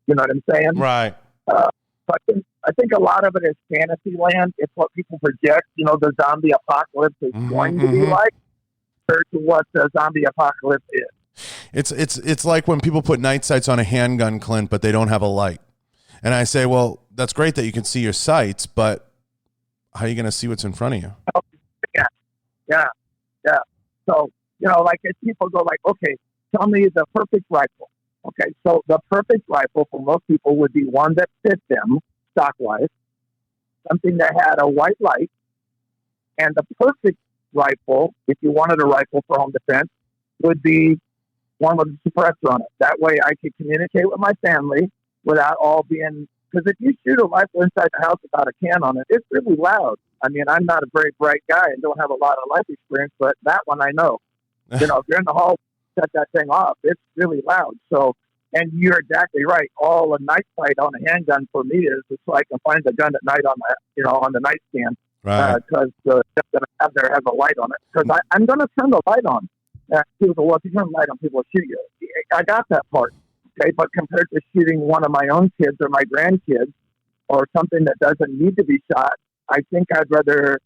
You know what I'm saying? Right. But I think a lot of it is fantasy land. It's what people project, you know, the zombie apocalypse is going to be like compared to what the zombie apocalypse is. It's like when people put night sights on a handgun, Clint, but they don't have a light. And I say, well, that's great that you can see your sights, but how are you going to see what's in front of you? Yeah. So, you know, like if people go like, okay, tell me the perfect rifle. Okay, so the perfect rifle for most people would be one that fit them stock-wise, something that had a white light, and the perfect rifle, if you wanted a rifle for home defense, would be one with a suppressor on it. That way I could communicate with my family without all being... Because if you shoot a rifle inside the house without a can on it, it's really loud. I mean, I'm not a very bright guy and don't have a lot of life experience, but that one I know. You know, if you're in the hall, set that thing off. It's really loud. So, and you're exactly right. All a night sight on a handgun for me is so I can find the gun at night on the, you know, on the nightstand. Right. Because the gun that I have there has a light on it. Because I'm going to turn the light on. People go, well, if you turn the light on, people will shoot you. I got that part. Okay, but compared to shooting one of my own kids or my grandkids or something that doesn't need to be shot, I think I'd rather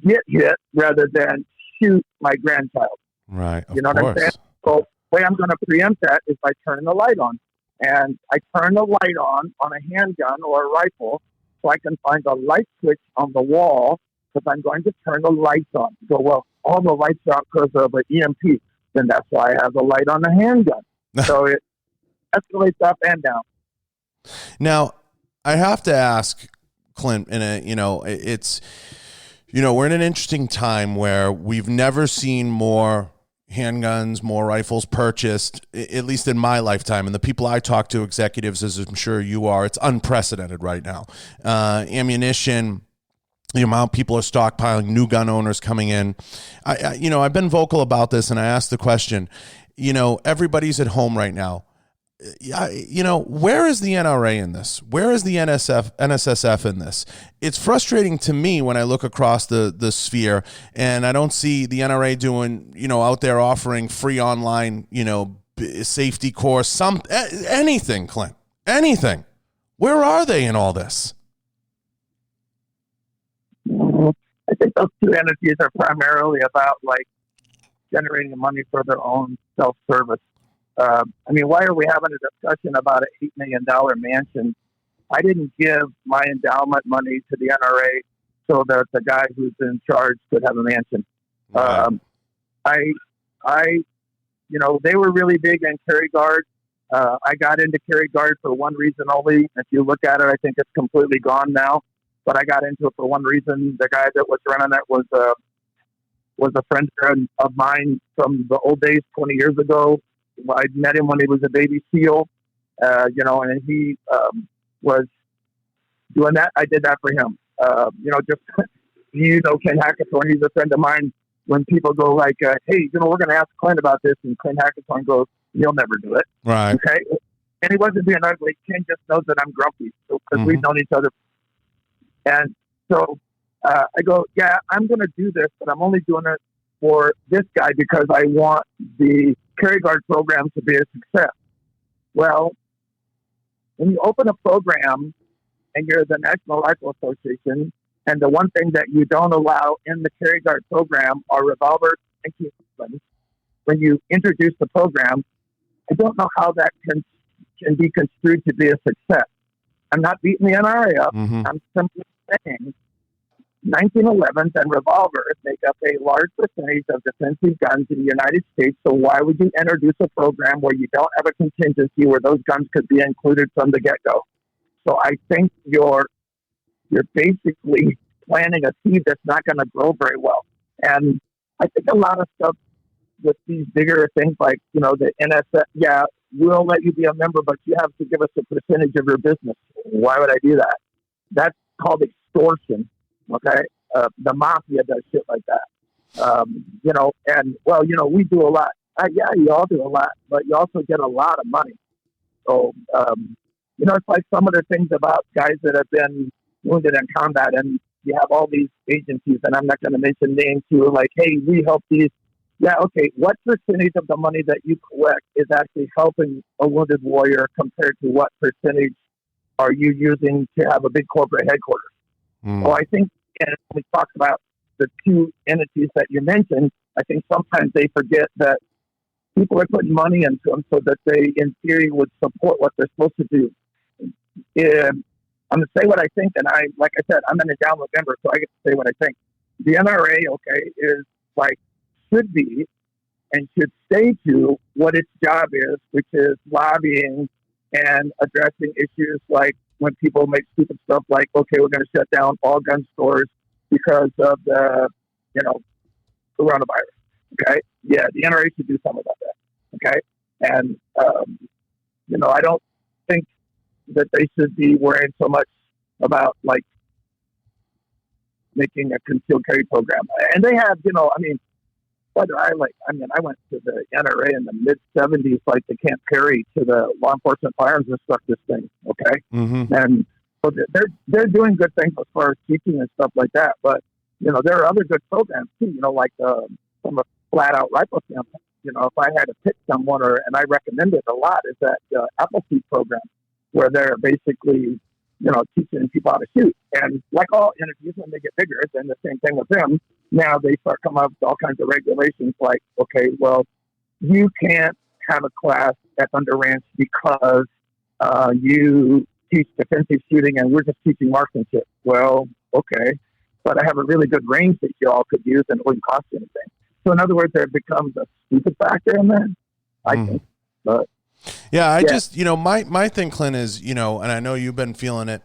get hit rather than shoot my grandchild. Right. You know what I'm saying? So the way I'm going to preempt that is by turning the light on. And I turn the light on a handgun or a rifle so I can find a light switch on the wall because I'm going to turn the lights on. So, well, all the lights are out because of an EMP. Then that's why I have the light on the handgun. So it escalates up and down. Now, I have to ask, Clint, and you know, it's, you know, we're in an interesting time where we've never seen more handguns, more rifles purchased, at least in my lifetime. And the people I talk to, executives, as I'm sure you are, it's unprecedented right now. Ammunition, the amount people are stockpiling, new gun owners coming in. You know, I've been vocal about this, and I asked the question, you know, everybody's at home right now. You know, where is the NRA in this? Where is the NSSF in this? It's frustrating to me when I look across the sphere and I don't see the NRA doing, you know, out there offering free online, you know, safety course, anything, Clint, anything. Where are they in all this? I think those two entities are primarily about like generating money for their own self-service. I mean, why are we having a discussion about an $8 million mansion? I didn't give my endowment money to the NRA so that the guy who's in charge could have a mansion. You know, they were really big in carry guard. I got into carry guard for one reason only. If you look at it, I think it's completely gone now. But I got into it for one reason. The guy that was running it was a friend of mine from the old days, 20 years ago. I met him when he was a baby SEAL, you know, and he was doing that. I did that for him. Just Ken Hackathorn. He's a friend of mine. When people go like, "Hey, we're going to ask Clint about this," and Clint Hackathorn goes, "You'll never do it." Right. Okay. And he wasn't being ugly. Ken just knows that I'm grumpy because we've known each other. And so I go, "Yeah, I'm going to do this, but I'm only doing it for this guy because I want the Carry Guard program to be a success." Well, when you open a program and you're the National Rifle Association, and the one thing that you don't allow in the Carry Guard program are revolvers and weapons, when you introduce the program, I don't know how that can be construed to be a success. I'm not beating the NRA up. I'm simply saying 1911s and revolvers make up a large percentage of defensive guns in the United States. So why would you introduce a program where you don't have a contingency where those guns could be included from the get-go? So I think you're basically planting a seed that's not going to grow very well. And I think a lot of stuff with these bigger things like, the NSF, we'll let you be a member, but you have to give us a percentage of your business. Why would I do that? That's called extortion. Okay. The mafia does shit like that. We do a lot. You all do a lot, but you also get a lot of money. So, it's like some of the things about guys that have been wounded in combat, and you have all these agencies, and I'm not going to mention names, who are like, "Hey, we help these." Yeah, okay. What percentage of the money that you collect is actually helping a wounded warrior compared to what percentage are you using to have a big corporate headquarters? Well, I think, and we talk about the two entities that you mentioned, I think sometimes they forget that people are putting money into them so that they, in theory, would support what they're supposed to do. I'm going to say what I think, and like I said, I'm an endowment member, so I get to say what I think. The NRA, is should be and should stay to what its job is, which is lobbying and addressing issues like when people make stupid stuff like, okay, we're going to shut down all gun stores because of the, coronavirus. Okay. Yeah. The NRA should do something about that. Okay. And, I don't think that they should be worrying so much about making a concealed carry program. And they have, whether I went to the NRA in the mid 70s, the camp carry to the law enforcement firearms instructors thing. Okay. And so they're doing good things as far as teaching and stuff like that. But, there are other good programs too, from a flat out rifle standpoint. If I had to pick someone, and I recommend it a lot, is that Appleseed program, where they're basically, teaching people how to shoot. And like all entities, when they get bigger, it's then the same thing with them. Now they start coming up with all kinds of regulations like, okay, well, you can't have a class at Thunder Ranch because you teach defensive shooting and we're just teaching marksmanship. Well, okay, but I have a really good range that you all could use and it wouldn't cost you anything. So in other words, there becomes a stupid factor in there, I think. But yeah, just, my thing, Clint, is, and I know you've been feeling it,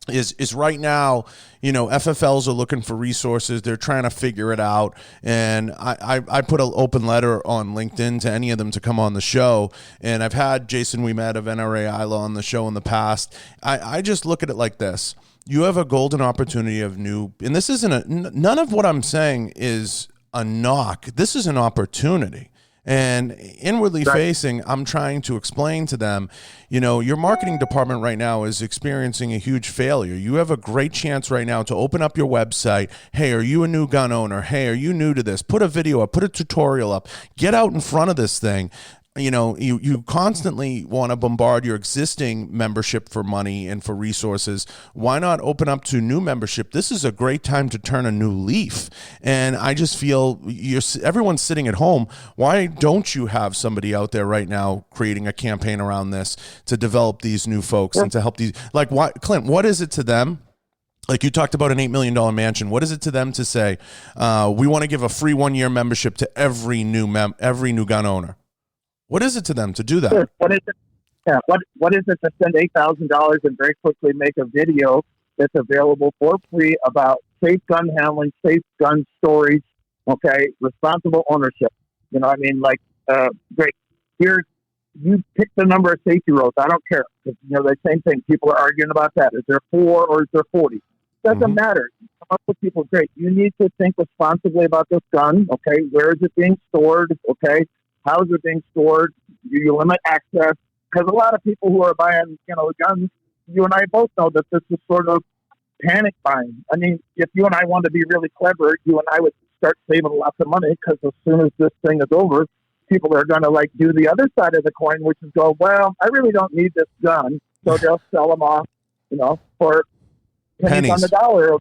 is right now, FFLs are looking for resources. They're trying to figure it out. And I put an open letter on LinkedIn to any of them to come on the show. And I've had Jason Ouimet of NRA ILA on the show in the past. I just look at it like this. You have a golden opportunity of new, and this isn't none of what I'm saying is a knock. This is an opportunity. And inwardly facing, I'm trying to explain to them, your marketing department right now is experiencing a huge failure. You have a great chance right now to open up your website. Hey, are you a new gun owner? Hey, are you new to this? Put a video up, put a tutorial up, get out in front of this thing. You constantly want to bombard your existing membership for money and for resources. Why not open up to new membership? This is a great time to turn a new leaf. And I just feel everyone's sitting at home. Why don't you have somebody out there right now creating a campaign around this to develop these new folks and to help these? Clint, what is it to them? Like you talked about an $8 million mansion. What is it to them to say, we want to give a free 1-year membership to every new gun owner? What is it to them to do that? Sure. What is it? Yeah. What is it to spend $8,000 and very quickly make a video that's available for free about safe gun handling, safe gun storage, okay, responsible ownership? Great. Here's you pick the number of safety rows. I don't care. You know, the same thing. People are arguing about that. Is there 4 or is there 40? Doesn't matter. Come up with people. Great. You need to think responsibly about this gun. Okay. Where is it being stored? Okay. How is it being stored? Do you limit access? Because a lot of people who are buying, you know, guns, you and I both know that this is sort of panic buying. I mean, if you and I wanted to be really clever, you and I would start saving lots of money, because as soon as this thing is over, people are going to like do the other side of the coin, which is go, well, I really don't need this gun. So they'll sell them off, you know, for pennies on the dollar.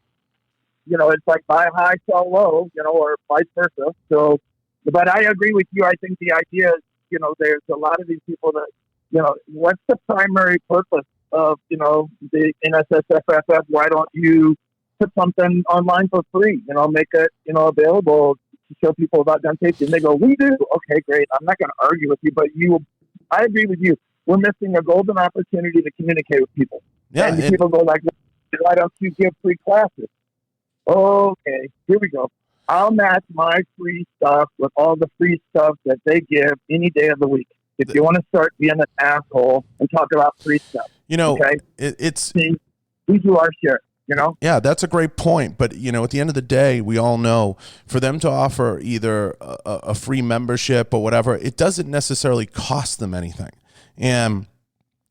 You know, it's like buy high, sell low, you know, or vice versa. So, but I agree with you. I think the idea is, you know, there's a lot of these people that, you know, what's the primary purpose of, you know, the NSSFFF? Why don't you put something online for free, you know, make it, you know, available to show people about gun safety? And they go, we do. Okay, great. I'm not going to argue with you, but I agree with you. We're missing a golden opportunity to communicate with people. Yeah, and people go like, why don't you give free classes? Okay, here we go. I'll match my free stuff with all the free stuff that they give any day of the week. If you want to start being an asshole and talk about free stuff, you know, okay? We do our share, you know? Yeah, that's a great point. But, you know, at the end of the day, we all know for them to offer either a free membership or whatever, it doesn't necessarily cost them anything. And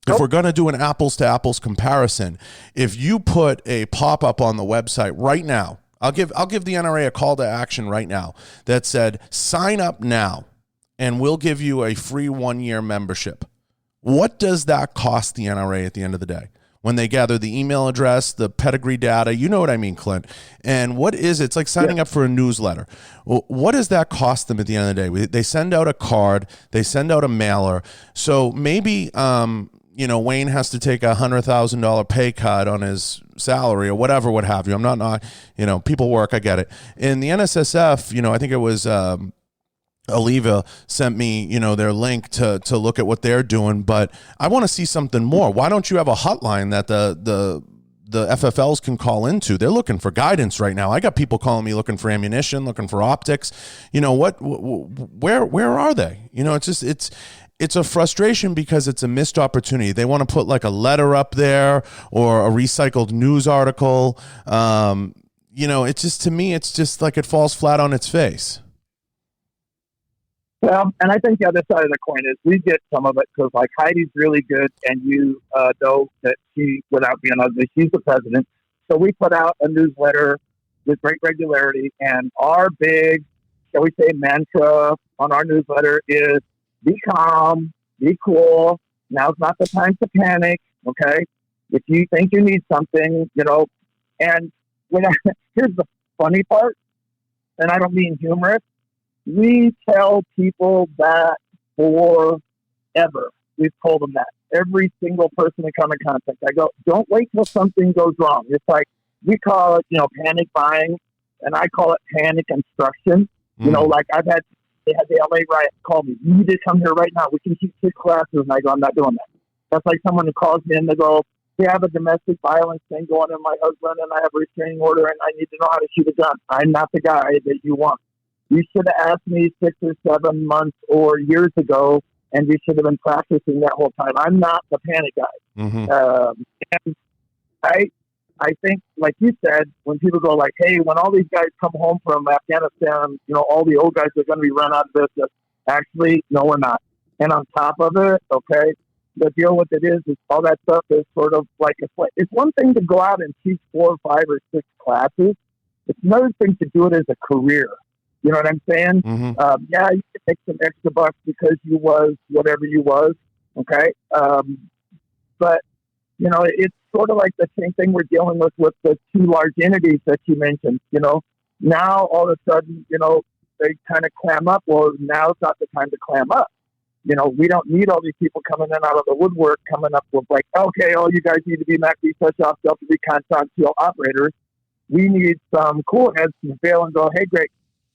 if we're going to do an apples to apples comparison, if you put a pop-up on the website right now, I'll give the NRA a call to action right now that said, sign up now and we'll give you a free 1-year membership. What does that cost the NRA at the end of the day? When they gather the email address, the pedigree data, you know what I mean, Clint. And what is it? It's like signing up for a newsletter. Well, what does that cost them at the end of the day? They send out a card, they send out a mailer. So maybe, you know, Wayne has to take $100,000 pay cut on his salary or whatever, what have you. I'm not, you know, people work, I get it. In the NSSF, you know, I think it was, Aliva sent me, you know, their link to look at what they're doing, but I want to see something more. Why don't you have a hotline that the FFLs can call into? They're looking for guidance right now. I got people calling me looking for ammunition, looking for optics. You know what? Where are they? You know, it's a frustration because it's a missed opportunity. They want to put like a letter up there or a recycled news article. You know, it's just, to me, it's just like it falls flat on its face. Well, and I think the other side of the coin is we get some of it because, like, Heidi's really good, and you know that she, without being ugly, she's the president. So we put out a newsletter with great regularity, and our big, shall we say, mantra on our newsletter is be calm, be cool. Now's not the time to panic, okay? If you think you need something, you know, and here's the funny part, and I don't mean humorous. We tell people that forever. We've told them that. Every single person we come in contact, I go, don't wait till something goes wrong. It's like, we call it, you know, panic buying, and I call it panic instruction. You know, like they had the LA riot call me. You need to come here right now. We can teach 6 classes. And I go, I'm not doing that. That's like someone who calls me and they go, they have a domestic violence thing going on my husband, and I have a restraining order, and I need to know how to shoot a gun. I'm not the guy that you want. You should have asked me 6 or 7 months or years ago, and you should have been practicing that whole time. I'm not the panic guy. And I think, like you said, when people go like, hey, when all these guys come home from Afghanistan, you know, all the old guys are going to be run out of business. Actually, no, we're not. And on top of it, okay, the deal with it is all that stuff is sort of like, it's one thing to go out and teach 4 or 5 or 6 classes. It's another thing to do it as a career. You know what I'm saying? Yeah, you can make some extra bucks because you was whatever you was, okay? But, you know, it's sort of like the same thing we're dealing with the 2 large entities that you mentioned. You know, now all of a sudden, you know, they kind of clam up. Well, now's not the time to clam up. You know, we don't need all these people coming in out of the woodwork, coming up with like, okay, all you guys need to be MACD push-off, self-to-be contract seal operators. We need some cool heads to fail and go, hey, great.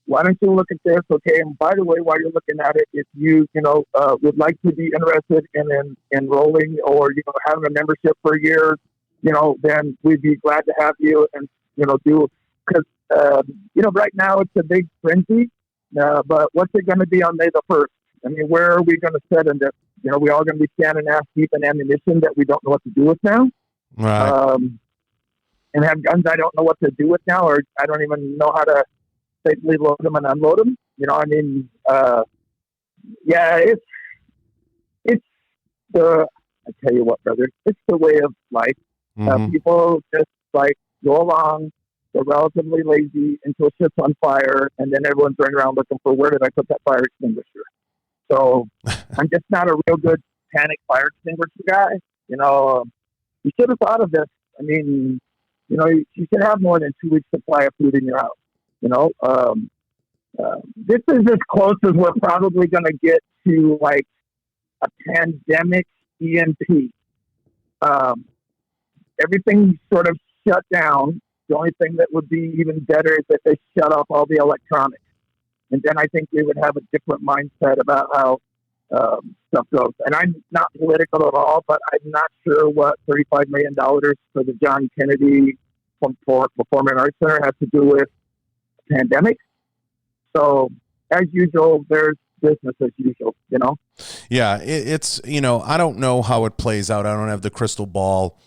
Why don't you look at this? Okay. And by the way, while you're looking at it, if you would like to be interested in enrolling or, you know, having a membership for a year, you know, then we'd be glad to have you and, you know, because, you know, right now it's a big frenzy, but what's it going to be on May the 1st? I mean, where are we going to set in this? we all going to be standing ass deep in ammunition that we don't know what to do with now. Right. And have guns I don't know what to do with now, or I don't even know how to safely load them and unload them. It's I tell you what, brother, it's the way of life. People just like go along, they're relatively lazy until shit's on fire, and then everyone's running around looking for where did I put that fire extinguisher. So I'm just not a real good panic fire extinguisher guy. You should have thought of this. I mean, you should have more than 2 weeks supply of food in your house. This is as close as we're probably going to get to like a pandemic EMP. Everything sort of shut down. The only thing that would be even better is if they shut off all the electronics. And then I think we would have a different mindset about how stuff goes. And I'm not political at all, but I'm not sure what $35 million for the John Kennedy Performing Arts Center has to do with the pandemic. So, as usual, there's business as usual, Yeah, it's, I don't know how it plays out. I don't have the crystal ball.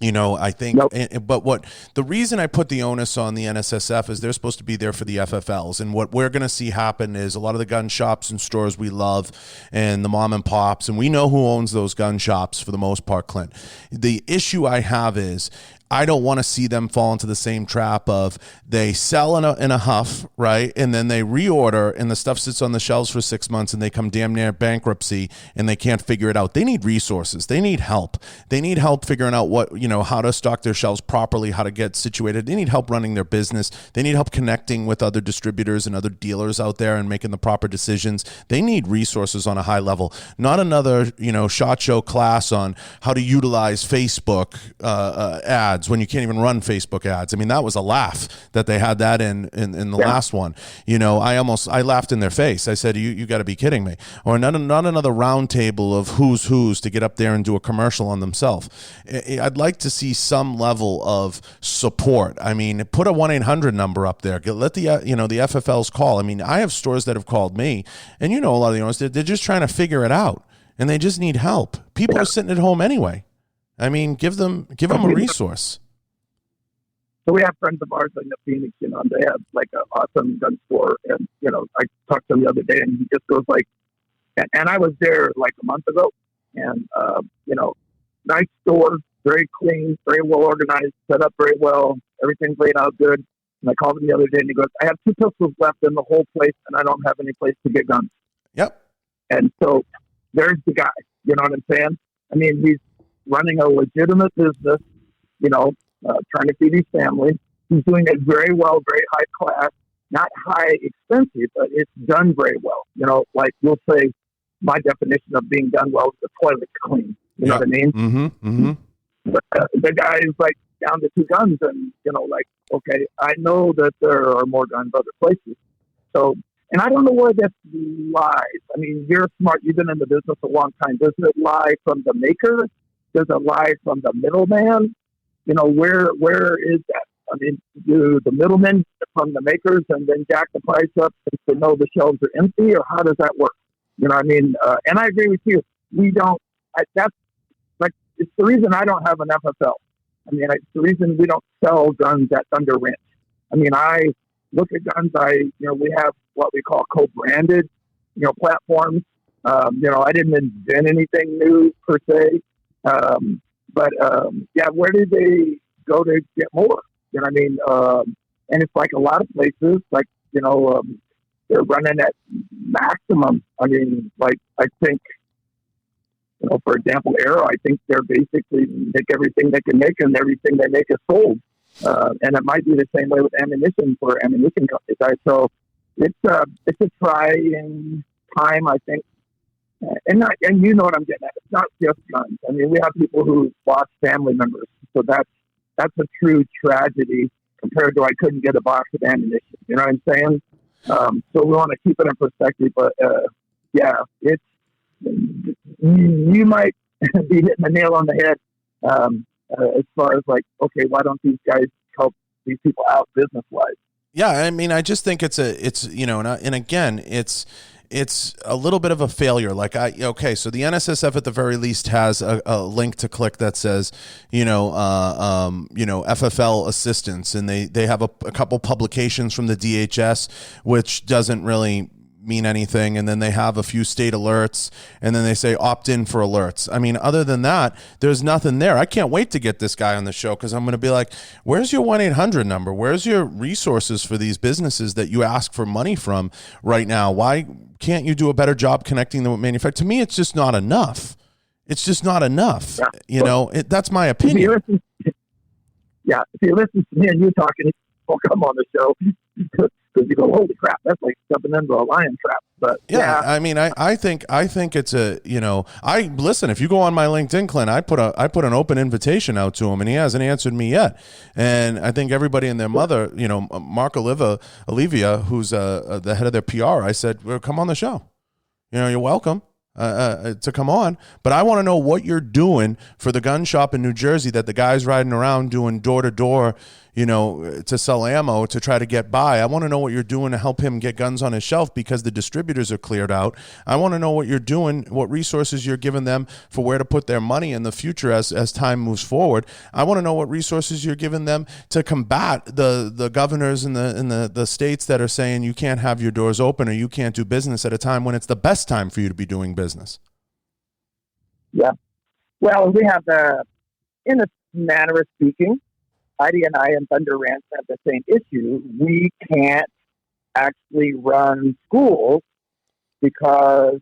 I think, nope. But the reason I put the onus on the NSSF is they're supposed to be there for the FFLs. And what we're going to see happen is a lot of the gun shops and stores we love and the mom and pops, and we know who owns those gun shops for the most part, Clint. The issue I have is I don't want to see them fall into the same trap of they sell in a huff, right? And then they reorder and the stuff sits on the shelves for 6 months and they come damn near bankruptcy and they can't figure it out. They need resources. They need help. They need help figuring out how to stock their shelves properly, how to get situated. They need help running their business. They need help connecting with other distributors and other dealers out there and making the proper decisions. They need resources on a high level, not another, SHOT Show class on how to utilize Facebook ads when you can't even run Facebook ads. I mean, that was a laugh that they had that in the last one. I laughed in their face. I said, you got to be kidding me. Or not another round table of who's to get up there and do a commercial on themselves. I'd like to see some level of support. I mean, put a 1-800 number up there. Let the FFLs call. I mean, I have stores that have called me, and a lot of the owners, they're just trying to figure it out, and they just need help. People are sitting at home anyway. I mean, give them a resource. So we have friends of ours in the Phoenix, and they have like an awesome gun store. And, I talked to him the other day and he just goes like, and I was there like a month ago and, nice store, very clean, very well organized, set up very well. Everything's laid out good. And I called him the other day and he goes, I have 2 pistols left in the whole place and I don't have any place to get guns. Yep. And so there's the guy, you know what I'm saying? I mean, he's running a legitimate business, trying to feed his family. He's doing it very well, very high class, not high expensive, but it's done very well. Like we'll say, my definition of being done well is the toilet's clean. You know what I mean? Mm-hmm. Mm-hmm. But, the guy is like down to 2 guns, and okay, I know that there are more guns other places. So, and I don't know where this lies. I mean, you're smart. You've been in the business a long time. Does it lie from the maker? Does it lie from the middleman? Where is that? I mean, do the middlemen from the makers and then jack the price up to know the shelves are empty, or how does that work? I mean, and I agree with you. We don't. That's like it's the reason I don't have an FFL. I mean, it's the reason we don't sell guns at Thunder Ranch. I mean, I look at guns. We have what we call co-branded, platforms. I didn't invent anything new per se. But where do they go to get more? I mean? And it's like a lot of places, like, they're running at maximum. I mean, like, I think, for example, Arrow, I think they're basically make everything they can make and everything they make is sold. And it might be the same way with ammunition for ammunition companies. Right? So it's a trying time, I think. And you know what I'm getting at. It's not just guns. I mean, we have people who lost family members. So that's a true tragedy compared to I couldn't get a box of ammunition. You know what I'm saying? So we want to keep it in perspective. But, it's you might be hitting the nail on the head as far as like, okay, why don't these guys help these people out business-wise? Yeah, I mean, I just think it's and again, it's a little bit of a failure. So the NSSF at the very least has a link to click that says, FFL assistance, and they have a couple publications from the DHS, which doesn't really mean anything, and then they have a few state alerts, and then they say opt in for alerts. I mean, other than that, there's nothing there. I can't wait to get this guy on the show, because I'm going to be like, where's your 1-800 number? Where's your resources for these businesses that you ask for money from right now? Why can't you do a better job connecting them with manufacturers? To me, it's just not enough. It's just not enough. Yeah. That's my opinion. If you listen to me and you talking, will come on the show, because you go, holy crap, that's like stepping into a lion trap. But yeah. I mean, I think it's a, listen, if you go on my LinkedIn, Clint, I put an open invitation out to him, and he hasn't answered me yet. And I think everybody and their mother, Mark Olivia, who's the head of their PR, I said, well, come on the show. You're welcome to come on, but I want to know what you're doing for the gun shop in New Jersey that the guy's riding around doing door to door, to sell ammo to try to get by. I want to know what you're doing to help him get guns on his shelf, because the distributors are cleared out. I want to know what you're doing, what resources you're giving them for where to put their money in the future as time moves forward. I want to know what resources you're giving them to combat the governors in the states that are saying you can't have your doors open or you can't do business at a time when it's the best time for you to be doing business. Yeah. Well, we have in a manner of speaking, Heidi and I and Thunder Ranch have the same issue. We can't actually run schools because,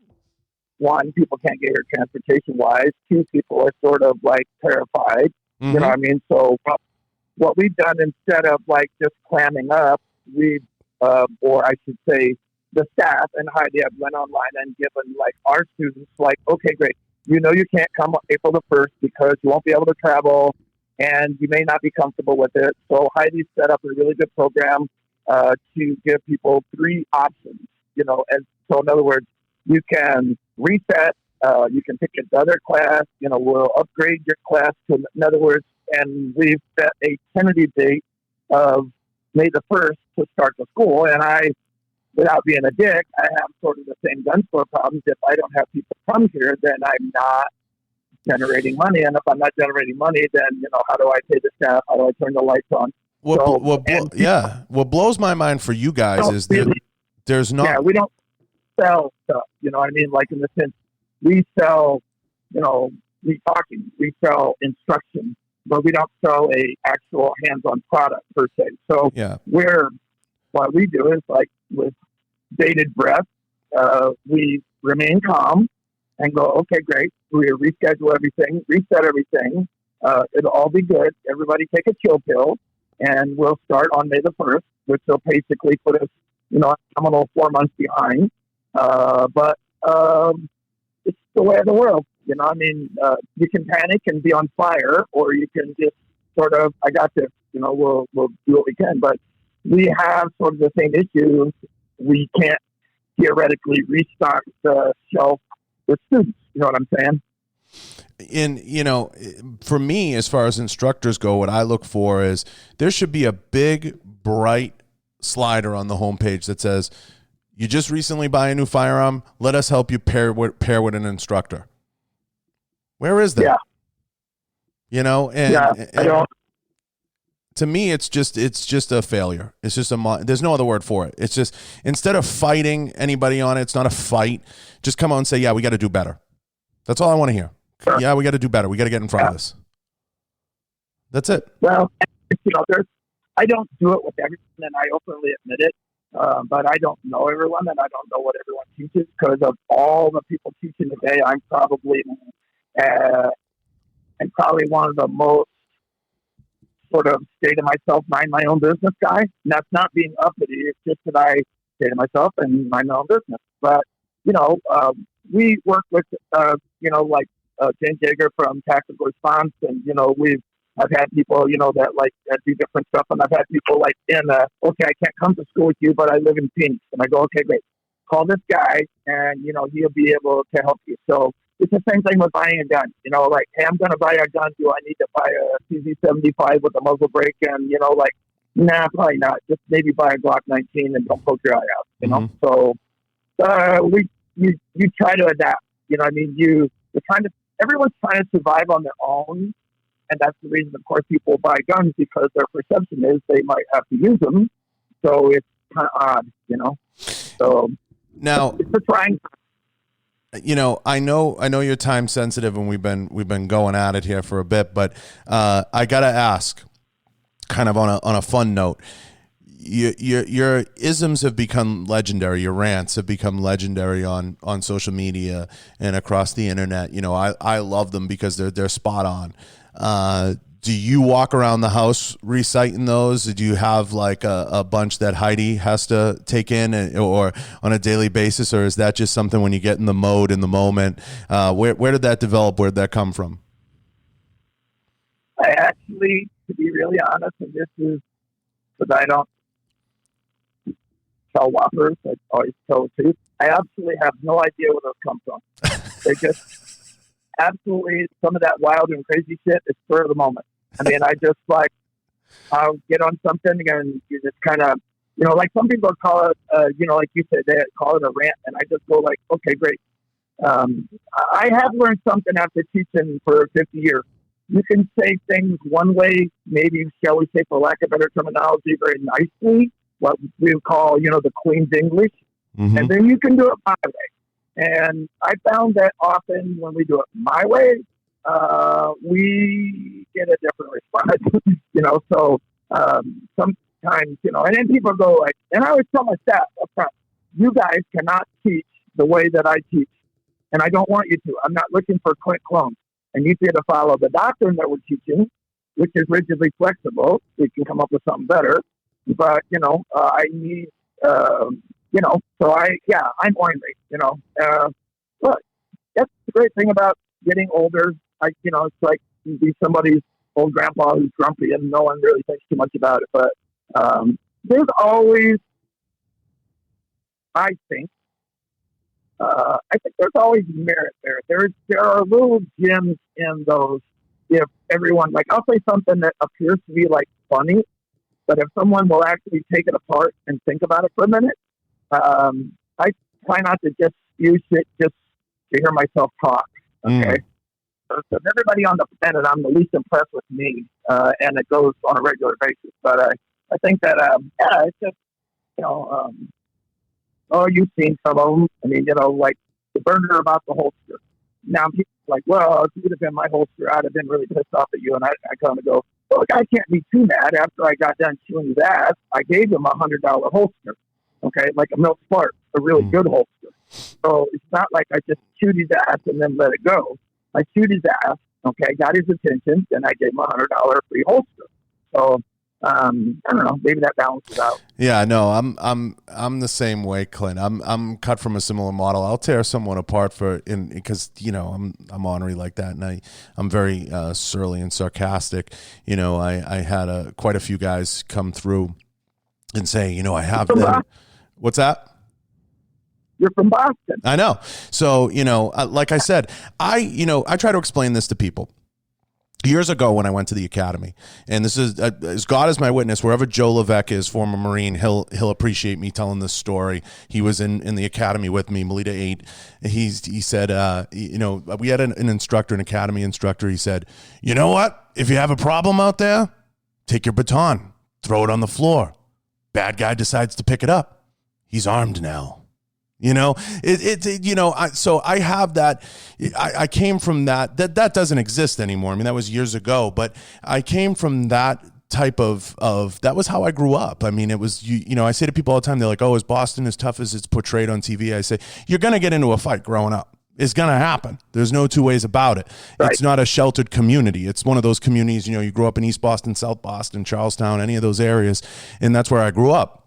one, people can't get here transportation-wise. Two, people are sort of like terrified. Mm-hmm. You know what I mean? So what we've done, instead of like just clamming up, or I should say the staff and Heidi have went online and given like our students like, okay, great. You can't come on April the 1st because you won't be able to travel, and you may not be comfortable with it. So Heidi set up a really good program to give people 3 options. So in other words, you can reset, you can pick another class. We'll upgrade your class to, in other words, and we've set a tentative date of May the 1st to start the school. And I, without being a dick, I have sort of the same gun store problems. If I don't have people come here, then I'm not generating money, and if I'm not generating money, then how do I pay the staff? How do I turn the lights on? What blows my mind for you guys is there's not. Yeah, we don't sell stuff. You know what I mean? Like in the sense, we sell. We sell instruction, but we don't sell a actual hands-on product per se. So what we do is like with bated breath, we remain calm and go, okay, great. We reschedule everything, reset everything. It'll all be good. Everybody take a chill pill, and we'll start on May the 1st, which will basically put us, a nominal 4 months behind. But it's the way of the world. You can panic and be on fire, or you can just sort of, I got this. We'll do what we can. But we have sort of the same issue. We can't theoretically restock the shelf with students. You know what I'm saying? And, for me, as far as instructors go, what I look for is there should be a big, bright slider on the homepage that says, you just recently buy a new firearm. Let us help you pair with an instructor. Where is that? Yeah. I don't. To me, it's just a failure. It's just there's no other word for it. It's just, instead of fighting anybody on it, it's not a fight. Just come on and say, yeah, we got to do better. That's all I want to hear. Sure. Yeah, we got to do better. We got to get in front of this. That's it. Well, I don't do it with everyone, and I openly admit it. But I don't know everyone, and I don't know what everyone teaches, because of all the people teaching today. I'm probably one of the most sort of stay to myself, mind my own business guy. And that's not being uppity. It's just that I stay to myself and mind my own business. But, we work with, like James Yeager from Tactical Response. And, I've had people, that do different stuff. And I've had people like okay, I can't come to school with you, but I live in Phoenix. And I go, okay, great. Call this guy and, he'll be able to help you. So it's the same thing with buying a gun. Like, hey, I'm going to buy a gun. Do I need to buy a CZ75 with a muzzle brake? And, nah, probably not. Just maybe buy a Glock 19 and don't poke your eye out, So You try to adapt. You know, I mean, everyone's trying to survive on their own, and that's the reason, of course, people buy guns, because their perception is they might have to use them. So it's kind of odd, you know. So now it's a trying. You know, I know you're time sensitive, and we've been going at it here for a bit, but I gotta ask, kind of on a fun note. Your isms have become legendary. Your rants have become legendary on social media and across the internet. You know, I love them because they're spot on. Do you walk around the house reciting those? Do you have like a bunch that Heidi has to take in, or on a daily basis, or is that just something when you get in the mode, in the moment? Where did that develop? Where did that come from? I actually, to be really honest, and this is because I don't tell whoppers, I always tell the truth. I absolutely have no idea where those come from. They're just absolutely, some of that wild and crazy shit is spur of the moment. I mean, I'll get on something and you just kind of, you know, like some people call it, you know, like you said, they call it a rant, and I just go like, okay, great. I have learned something after teaching for 50 years. You can say things one way, maybe, shall we say, for lack of better terminology, very nicely, what we would call, you know, the Queen's English, and then you can do it my way. And I found that often when we do it my way, we get a different response, you know. So sometimes, you know, and then people go like, and I always tell my staff up front, you guys cannot teach the way that I teach, and I don't want you to. I'm not looking for Clint clones. I need you to follow the doctrine that we're teaching, which is rigidly flexible. We can come up with something better. But, you know, I need, you know, so I'm ornery, you know. But that's the great thing about getting older. You know, it's like you be somebody's old grandpa who's grumpy and no one really thinks too much about it. But there's always, I think there's always merit there. There are little gems in those. If everyone, like, I'll say something that appears to be like funny, but if someone will actually take it apart and think about it for a minute, I try not to just use it just to hear myself talk. Okay. So everybody on the planet, I'm the least impressed with me, and it goes on a regular basis. But I think that, it's just, you know, you've seen some of them. I mean, you know, like the burner about the holster. Now people are like, well, if it would have been my holster, I'd have been really pissed off at you. And I kind of go, well, I can't be too mad. After I got done chewing his ass, I gave him $100 holster. Okay, like a Milk Spark, a really good holster. So it's not like I just chewed his ass and then let it go. I chewed his ass, okay, got his attention, then I gave him $100 free holster. So I don't know, maybe that balances out. Yeah, no, I'm the same way, Clint. I'm cut from a similar model. I'll tear someone apart because you know I'm ornery like that, and I'm very surly and sarcastic. You know, I had quite a few guys come through and say, you know, I have them. What's that? You're from Boston. I know. So, you know, like I said, I try to explain this to people. Years ago when I went to the academy, and this is, as God is my witness, wherever Joe Levesque is, former Marine, he'll appreciate me telling this story. He was in the academy with me, Melita 8. He said, you know, we had an instructor, an academy instructor. He said, you know what? If you have a problem out there, take your baton, throw it on the floor. Bad guy decides to pick it up. He's armed now. You know, you know, so I have that. I came from that doesn't exist anymore. I mean, that was years ago, but I came from that type of that was how I grew up. I mean, it was, you know, I say to people all the time, they're like, oh, is Boston as tough as it's portrayed on TV? I say, you're going to get into a fight growing up. It's going to happen. There's no two ways about it. Right. It's not a sheltered community. It's one of those communities, you know, you grew up in East Boston, South Boston, Charlestown, any of those areas. And that's where I grew up.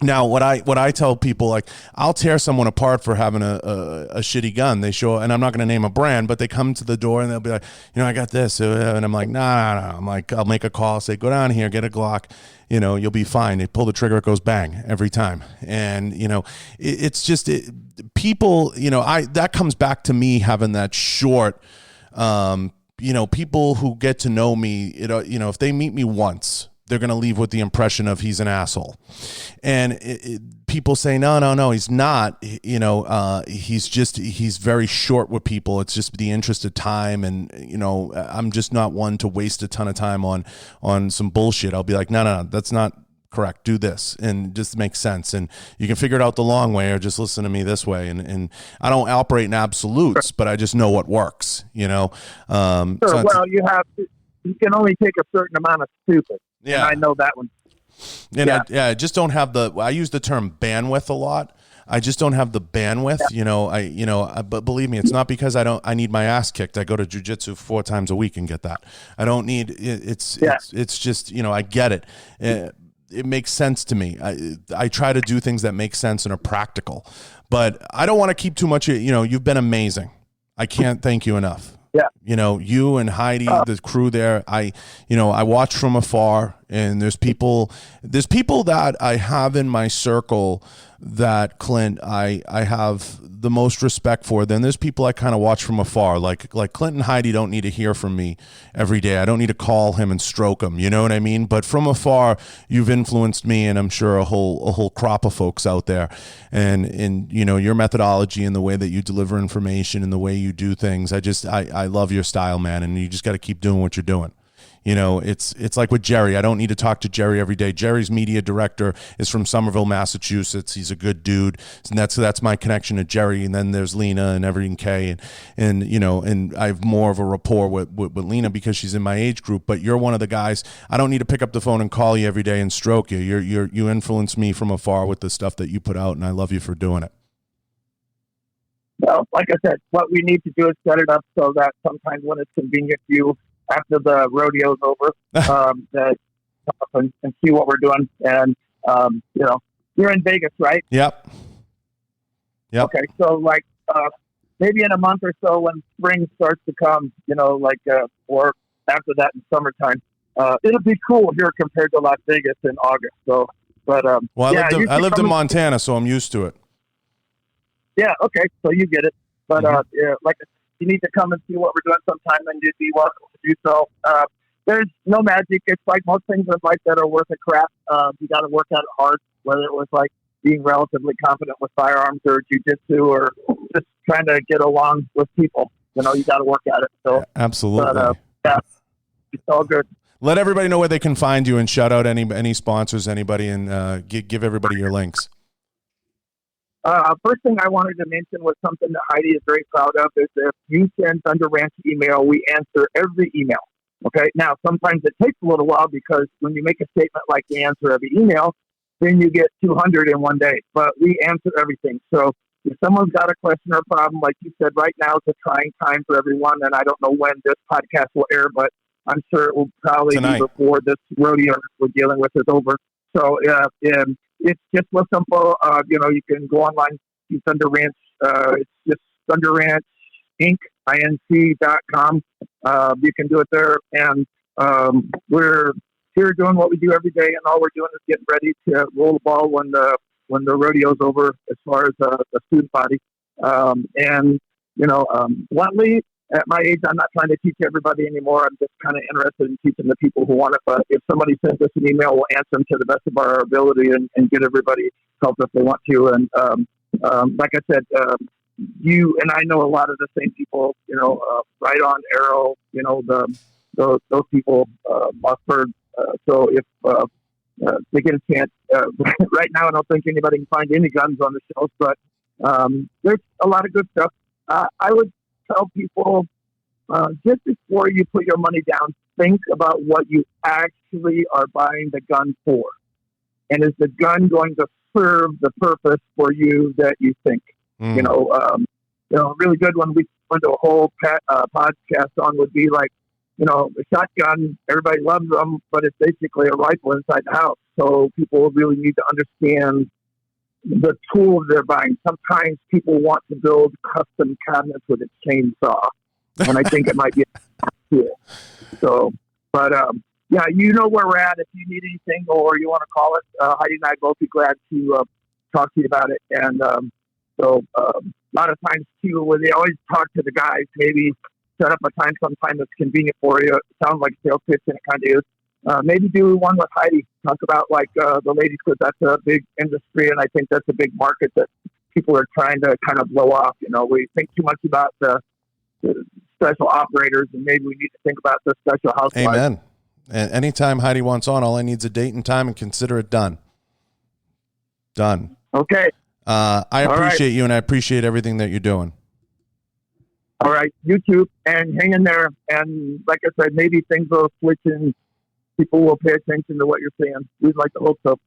Now, what I tell people, like, I'll tear someone apart for having a shitty gun. They show, and I'm not going to name a brand, but they come to the door and they'll be like, you know, I got this. And I'm like, nah. I'm like, I'll make a call, say, go down here, get a Glock. You know, you'll be fine. They pull the trigger, it goes bang every time. And, you know, it's just people, you know, that comes back to me having that short, you know, people who get to know me, you know, if they meet me once, they're going to leave with the impression of he's an asshole. And people say, no, he's not. He's very short with people. It's just the interest of time, and I'm just not one to waste a ton of time on some bullshit. I'll be like, no, that's not correct. Do this, and just makes sense. And you can figure it out the long way, or just listen to me this way. And I don't operate in absolutes, but I just know what works. Sure. Well, you can only take a certain amount of stupid. Yeah, and I know that one. And I just don't have I use the term bandwidth a lot. I just don't have the bandwidth, but believe me, it's not because I need my ass kicked. I go to jujitsu 4 times a week and get that. I don't need it's just, I get it. It makes sense to me. I try to do things that make sense and are practical, but I don't want to keep too much. You've been amazing. I can't thank you enough. Yeah. You and Heidi, the crew there, I watch from afar, and there's people that I have in my circle that, Clint, I have the most respect for. Then there's people I kind of watch from afar, like Clint and Heidi don't need to hear from me every day. I don't need to call him and stroke him. You know what I mean? But from afar, you've influenced me, and I'm sure a whole crop of folks out there. And your methodology and the way that you deliver information and the way you do things, I love your style, man. And you just got to keep doing what you're doing. It's like with Jerry. I don't need to talk to Jerry every day. Jerry's media director is from Somerville, Massachusetts. He's a good dude. And that's my connection to Jerry. And then there's Lena and everything Kay. And I have more of a rapport with Lena because she's in my age group. But you're one of the guys, I don't need to pick up the phone and call you every day and stroke you. You influence me from afar with the stuff that you put out, and I love you for doing it. Well, like I said, what we need to do is set it up so that sometimes when it's convenient to you, after the rodeo's over, that and see what we're doing. And you're in Vegas, right? Yep. Okay, so maybe in a month or so, when spring starts to come, or after that in summertime, it'll be cool here compared to Las Vegas in August. So, but I lived in Montana, so I'm used to it. Yeah. Okay. So you get it, but you need to come and see what we're doing sometime, and you'd be welcome to do so. There's no magic. It's like most things in life that are worth a crap. You got to work at it hard, whether it was like being relatively confident with firearms or jiu-jitsu or just trying to get along with people. You got to work at it. So absolutely. But, it's all good. Let everybody know where they can find you, and shout out any sponsors, anybody, and give everybody your links. First thing I wanted to mention was something that Heidi is very proud of is if you send Thunder Ranch email, we answer every email. Okay. Now, sometimes it takes a little while because when you make a statement like we answer every email, then you get 200 in one day, but we answer everything. So if someone's got a question or a problem, like you said, right now it's a trying time for everyone. And I don't know when this podcast will air, but I'm sure it will probably be before this rodeo we're dealing with is over. So, it's just real simple. You can go online to Thunder Ranch. It's just Thunder Ranch Inc. Inc.com. You can do it there. And we're here doing what we do every day, and all we're doing is getting ready to roll the ball when the rodeo's over as far as the student body. Bluntly, at my age, I'm not trying to teach everybody anymore. I'm just kind of interested in teaching the people who want it. But if somebody sends us an email, we'll answer them to the best of our ability and get everybody help if they want to. And like I said, you and I know a lot of the same people. Riton, Arrow. Those people, Mossberg. So if they get a chance, right now I don't think anybody can find any guns on the shelves, but there's a lot of good stuff. I would tell people just before you put your money down, think about what you actually are buying the gun for, and is the gun going to serve the purpose for you that you think? A really good one we went to a whole podcast on would be like, a shotgun. Everybody loves them, but it's basically a rifle inside the house. So people really need to understand the tools they're buying. Sometimes people want to build custom cabinets with a chainsaw, and I think it might be a tool. So, but you know where we're at. If you need anything or you want to call us, Heidi and I both be glad to talk to you about it. And a lot of times too, where they always talk to the guys, maybe set up a time sometime that's convenient for you. It sounds like sales pitch, and it kind of is. maybe do one with Heidi. Talk about like the ladies, because that's a big industry, and I think that's a big market that people are trying to kind of blow off. You know, we think too much about the special operators, and maybe we need to think about the special housewives. Amen. And anytime Heidi wants on, all I need is a date and time, and consider it done. Done. Okay. I appreciate you, and I appreciate everything that you're doing. All right, you too, and hang in there. And like I said, maybe things will switch and people will pay attention to what you're saying. We'd like to hope so.